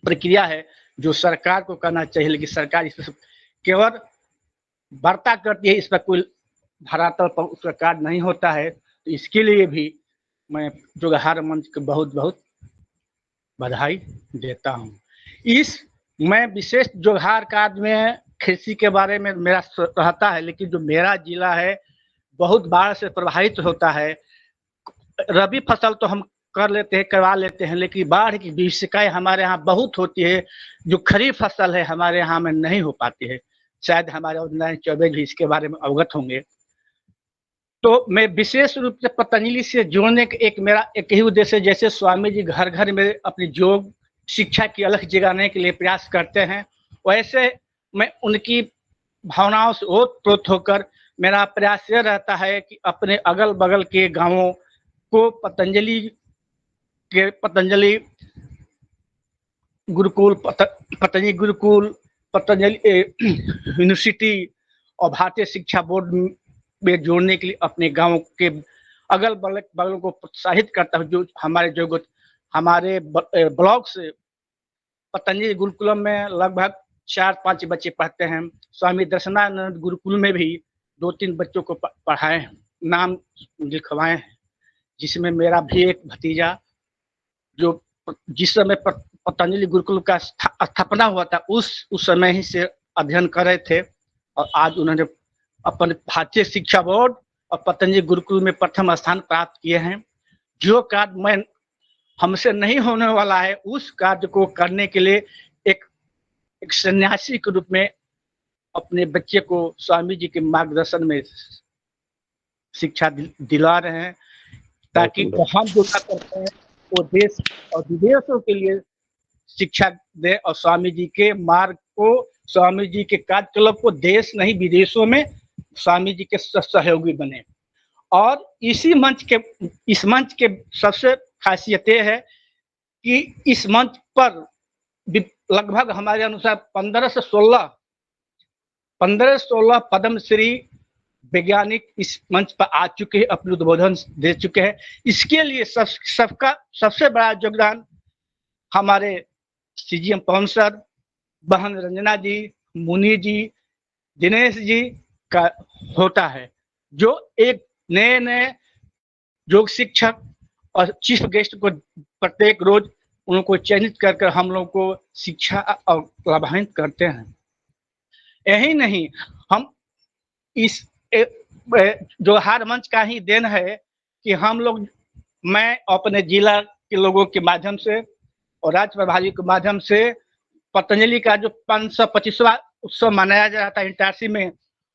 प्रक्रिया है जो सरकार को करना चाहिए। लेकिन सरकार इस पर केवल वार्ता करती है, इस पर कोई धरातल पर उसका कार्य नहीं होता है। तो इसके लिए भी मैं जोहार मंच को बहुत बहुत बधाई देता हूँ। मैं विशेष जोहार कार्य में कृषि के बारे में मेरा रहता है, लेकिन जो मेरा जिला है बहुत बाढ़ से प्रभावित होता है। रबी फसल तो हम करवा लेते हैं, लेकिन बाढ़ की विषयकाएं हमारे यहाँ बहुत होती है। जो खरीफ फसल है हमारे यहाँ में नहीं हो पाती है। शायद हमारे ऑनलाइन चौबे भी इसके बारे में अवगत होंगे। तो मैं विशेष रूप से पतंजलि से जोड़ने का मेरा एक ही उद्देश्य है। जैसे स्वामी जी घर घर में अपनी योग शिक्षा की अलग जगाने के लिए प्रयास करते हैं, वैसे मैं उनकी भावनाओं से ओतप्रोत होकर मेरा प्रयास यह रहता है कि अपने अगल बगल के गांवों को पतंजलि गुरुकुल, पतंजलि गुरुकुल, पतंजलि यूनिवर्सिटी और भारतीय शिक्षा बोर्ड में जोड़ने के लिए अपने गांव के अगल बगल को प्रोत्साहित करता हूँ। जो हमारे ब्लॉक से पतंजलि गुरुकुलम में लगभग 4-5 बच्चे पढ़ते हैं। स्वामी दर्शनानंद गुरुकुल में भी 2-3 बच्चों को पढ़ाए हैं, नाम लिखवाए हैं, जिसमें मेरा भी एक भतीजा जो जिस समय पतंजलि गुरुकुल का स्थापना हुआ था उस समय ही से अध्ययन कर रहे थे और आज उन्होंने अपन भारतीय शिक्षा बोर्ड और पतंजलि गुरुकुल में प्रथम स्थान प्राप्त किए हैं। जो कार्य हमसे नहीं होने वाला है उस कार्य को करने के लिए एक सन्यासी के रूप में अपने बच्चे को स्वामी जी के मार्गदर्शन में शिक्षा दिला रहे हैं, ताकि हम जो करते हैं वो देश और विदेशों के लिए शिक्षा दे और स्वामी जी के मार्ग को, स्वामी जी के कार्यकलाप को देश नहीं विदेशों में स्वामी जी के सहयोगी बने। और इस मंच के सबसे खासियत यह है कि इस मंच पर लगभग हमारे अनुसार 15 से 16 पद्मश्री वैज्ञानिक इस मंच पर आ चुके हैं, अपने उद्बोधन दे चुके हैं। इसके लिए सबका सबसे बड़ा योगदान हमारे CGM पवन सर, बहन रंजना जी, मुनि जी, दिनेश जी का होता है, जो एक नए नए योग शिक्षक और चीफ गेस्ट को प्रत्येक रोज उनको चयनित कर हम लोग को शिक्षा और लाभान्वित करते हैं। यही नहीं, हम इस जोहार मंच का ही देन है कि हम लोग, मैं अपने जिला के लोगों के माध्यम से और राज्य प्रभारी के माध्यम से पतंजलि का जो 525वां उत्सव मनाया जा रहा था इटारसी में,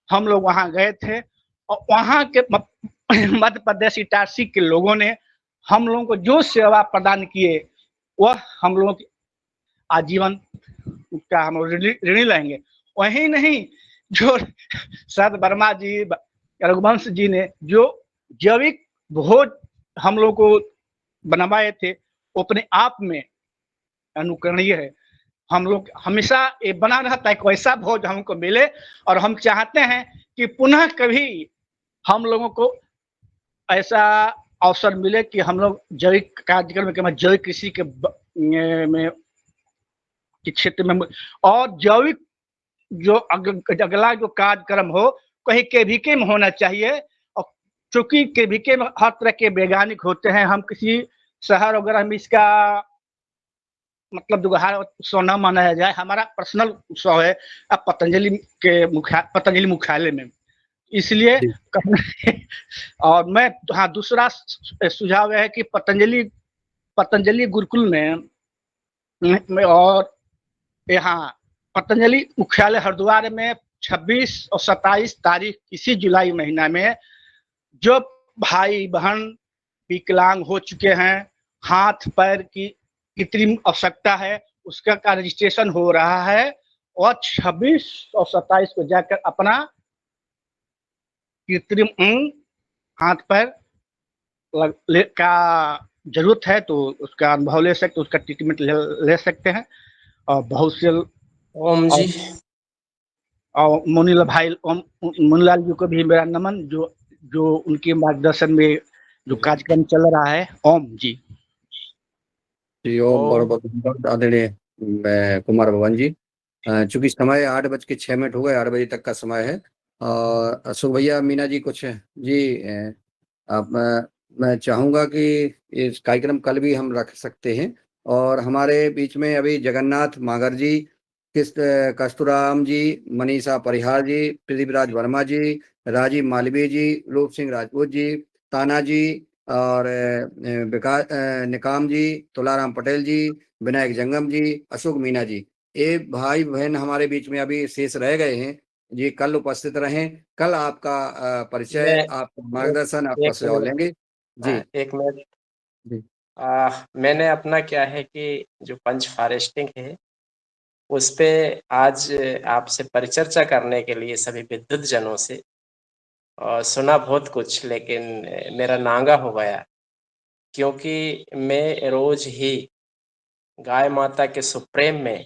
हम लोग वहां गए थे और वहां के मध्य प्रदेश इटारसी के लोगों ने हम लोगों को जो सेवा प्रदान किए वह हम लोगों की आजीवन का हम ऋणी रहेंगे। वही नहीं, जो सद वर्मा जी, रघुवंश जी ने जो जैविक भोज हम लोग को बनवाए थे, वो अपने आप में अनुकरणीय है। हम लोग हमेशा ये बना रहता है कि वैसा भोज हमको मिले, और हम चाहते हैं कि पुनः कभी हम लोगों को ऐसा अवसर मिले कि हम लोग जैविक कार्यक्रम के जैविक कृषि के में के क्षेत्र में और जैविक जो अगला जो कार्यक्रम हो कहीं केवीके में होना चाहिए। और चूंकि केवीके में हर तरह के वैज्ञानिक होते हैं, हम किसी शहर वगैरह में इसका मतलब जोहार उत्सव न मनाया जाए। हमारा पर्सनल उत्सव है अब पतंजलि मुख्यालय में, इसलिए और मैं, हाँ, दूसरा सुझाव है कि पतंजलि गुरुकुल में और यहाँ पतंजलि मुख्यालय हरिद्वार में 26 और 27 तारीख इसी जुलाई महीना में जो भाई बहन विकलांग हो चुके हैं, हाथ पैर की कृत्रिम आवश्यकता है, उसका का रजिस्ट्रेशन हो रहा है और 26 और 27 को जाकर अपना कृत्रिम अंग हाथ पैर का जरूरत है तो उसका अनुभव ले सकते, उसका ट्रीटमेंट ले सकते हैं। और बहुत से ओम जी और मुनीलाल जी को भी मेरा नमन, जो उनके मार्गदर्शन में जो कार्यक्रम चल रहा है। ओम जी। जी ओम। बहुत बहुत धन्यवाद आदरणीय कुमार भवन जी। चूंकि समय 8:06 हो गए, 8 बजे तक का समय है। और अशोक भैया, मीना जी कुछ जी आप मैं चाहूंगा कि इस कार्यक्रम कल भी हम रख सकते हैं। और हमारे बीच में अभी जगन्नाथ मागर जी, कस्तूराम जी, मनीषा परिहार जी, पृथ्वीराज वर्मा जी, राजीव मालवीय जी, रूप सिंह राजपूत जी, ताना जी और निकाम जी, तुलाराम पटेल जी, विनायक जंगम जी, अशोक मीना जी, ये भाई बहन हमारे बीच में अभी शेष रह गए हैं जी। कल उपस्थित रहें। कल आपका परिचय, आपका मार्गदर्शन, आपका सुझाव लेंगे जी। एक मिनट जी। मैंने अपना क्या है कि जो पंच फॉरेस्टिंग है उस पे आज आपसे परिचर्चा करने के लिए सभी विद्युत जनों से सुना बहुत कुछ, लेकिन मेरा नांगा हो गया, क्योंकि मैं रोज ही गाय माता के सुप्रेम में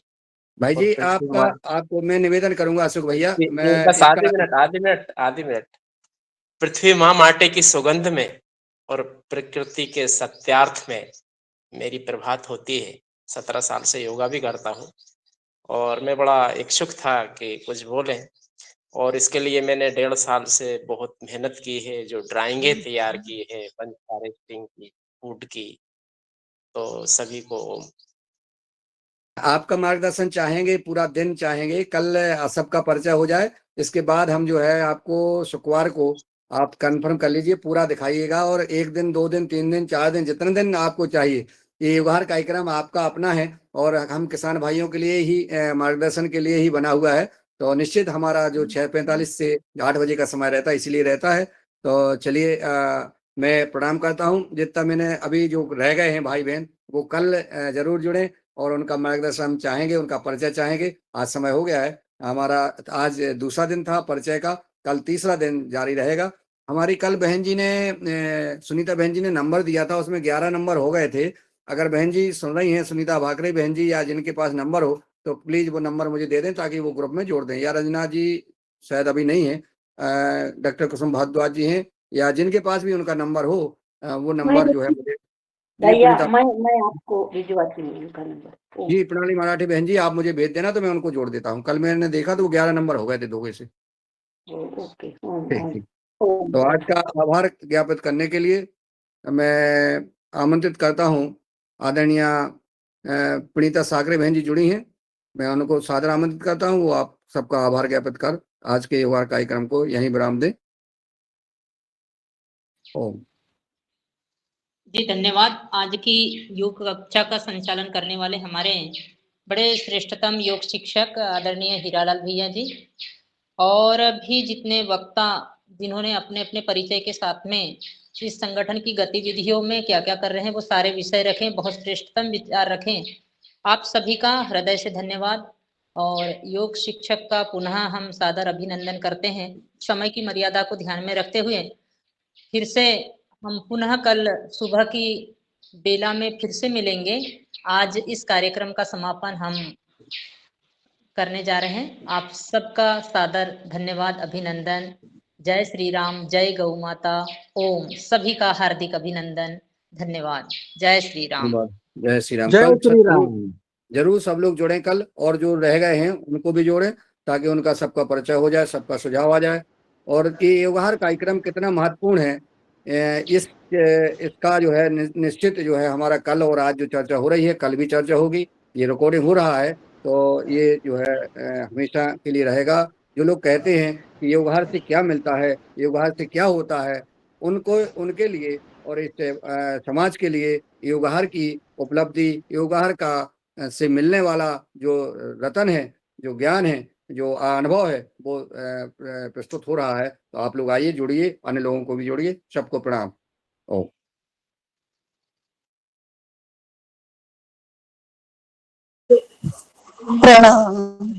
भाई और जी, पृथ्वी माँ आपको मैं निवेदन करूंगा अशोक भैया, मैं बस इसका आधी मिनट पृथ्वी माँ माटे की सुगंध में और प्रकृति के सत्यार्थ में मेरी प्रभात होती है। 17 साल से योगा भी करता हूँ और मैं बड़ा इच्छुक था कि कुछ बोलें, और इसके लिए मैंने 1.5 साल से बहुत मेहनत की है, जो ड्राइंगें तैयार की है पंच फॉरेस्टिंग की, फूड की। तो सभी को आपका मार्गदर्शन चाहेंगे, पूरा दिन चाहेंगे। कल सबका परिचय हो जाए, इसके बाद हम जो है आपको शुक्रवार को आप कंफर्म कर लीजिए, पूरा दिखाइएगा। और 1 दिन 2 दिन 3 दिन 4 दिन जितने दिन आपको चाहिए, ये युगार कार्यक्रम आपका अपना है और हम किसान भाइयों के लिए ही मार्गदर्शन के लिए ही बना हुआ है। तो निश्चित हमारा जो 6:45 से 8 बजे का समय रहता है, इसलिए रहता है। तो चलिए, मैं प्रणाम करता हूँ। जितना मैंने अभी जो रह गए हैं भाई बहन, वो कल जरूर जुड़े और उनका मार्गदर्शन हम चाहेंगे, उनका परिचय चाहेंगे। आज समय हो गया है हमारा, आज दूसरा दिन था परिचय का, कल तीसरा दिन जारी रहेगा। हमारी कल बहन जी ने सुनीता बहन जी ने नंबर दिया था, उसमें 11 नंबर हो गए थे। अगर बहन जी सुन रही हैं, सुनीता भाकरे बहन जी, या जिनके पास नंबर हो तो प्लीज वो नंबर मुझे दे दें ताकि वो ग्रुप में जोड़ दें। या रंजना जी शायद अभी नहीं है, डॉक्टर कुसुम भारद्वाज जी हैं, या जिनके पास भी उनका नंबर हो वो नंबर जो है मुझे। भैया मैं आपको भिजवाती हूँ उनका नंबर। जी प्रणाली मराठी बहन जी, आप मुझे भेज देना तो मैं उनको जोड़ देता हूँ। कल मैंने देखा तो वो 11 नंबर हो गए थे दोगे से। ओके। ठीक ठीक। तो आज का आभार ज्ञापित करने के लिए मैं आमंत्रित करता हूँ आदरणीय पुनीता साकरे बहन जी जुड़ी हैं, मैं उनको सादर आमंत्रित करता हूँ। वो आप सबका आभार ज्ञापित कर आज के योगा कार्यक्रम को यहीं विराम दें। ओम। जी धन्यवाद। आज की योग कक्षा का संचालन करने वाले हमारे बड़े श्रेष्ठतम योग शिक्षक आदरणीय हीरालाल भैया जी, और भी जितने वक्ता जिन्होंने अपने अपने परिचय के साथ में इस संगठन की गतिविधियों में क्या क्या कर रहे हैं वो सारे विषय रखें, बहुत श्रेष्ठतम विचार रखें। आप सभी का हृदय से धन्यवाद। और योग शिक्षक का पुनः हम सादर अभिनंदन करते हैं। समय की मर्यादा को ध्यान में रखते हुए फिर से हम पुनः कल सुबह की बेला में फिर से मिलेंगे। आज इस कार्यक्रम का समापन हम करने जा रहे हैं। आप सबका सादर धन्यवाद, अभिनंदन। जय श्री राम, जय गौ माता। ओम। सभी का हार्दिक अभिनंदन, धन्यवाद। जय श्री राम। जय श्री राम। जय कल श्री राम। जरूर सब लोग जुड़ें कल, और जो रह गए हैं उनको भी जोड़ें ताकि उनका सबका परिचय हो जाए, सबका सुझाव आ जाए। और कि योगाहार कार्यक्रम कितना महत्वपूर्ण है, इसका जो है निश्चित जो है हमारा कल और आज जो चर्चा हो रही है, कल भी चर्चा होगी। ये रिकॉर्डिंग हो रहा है तो ये जो है हमेशा के लिए रहेगा। जो लोग कहते हैं कि योगाहार से क्या मिलता है, योगाहार से क्या होता है, उनको उनके लिए और इस समाज के लिए योगाहार की उपलब्धि, योगाहार का से मिलने वाला जो रतन है, जो ज्ञान है, जो अनुभव है, वो प्रस्तुत हो रहा है। तो आप लोग आइए, जुड़िए, अन्य लोगों को भी जोड़िए। सबको प्रणाम। ओम। प्रणाम।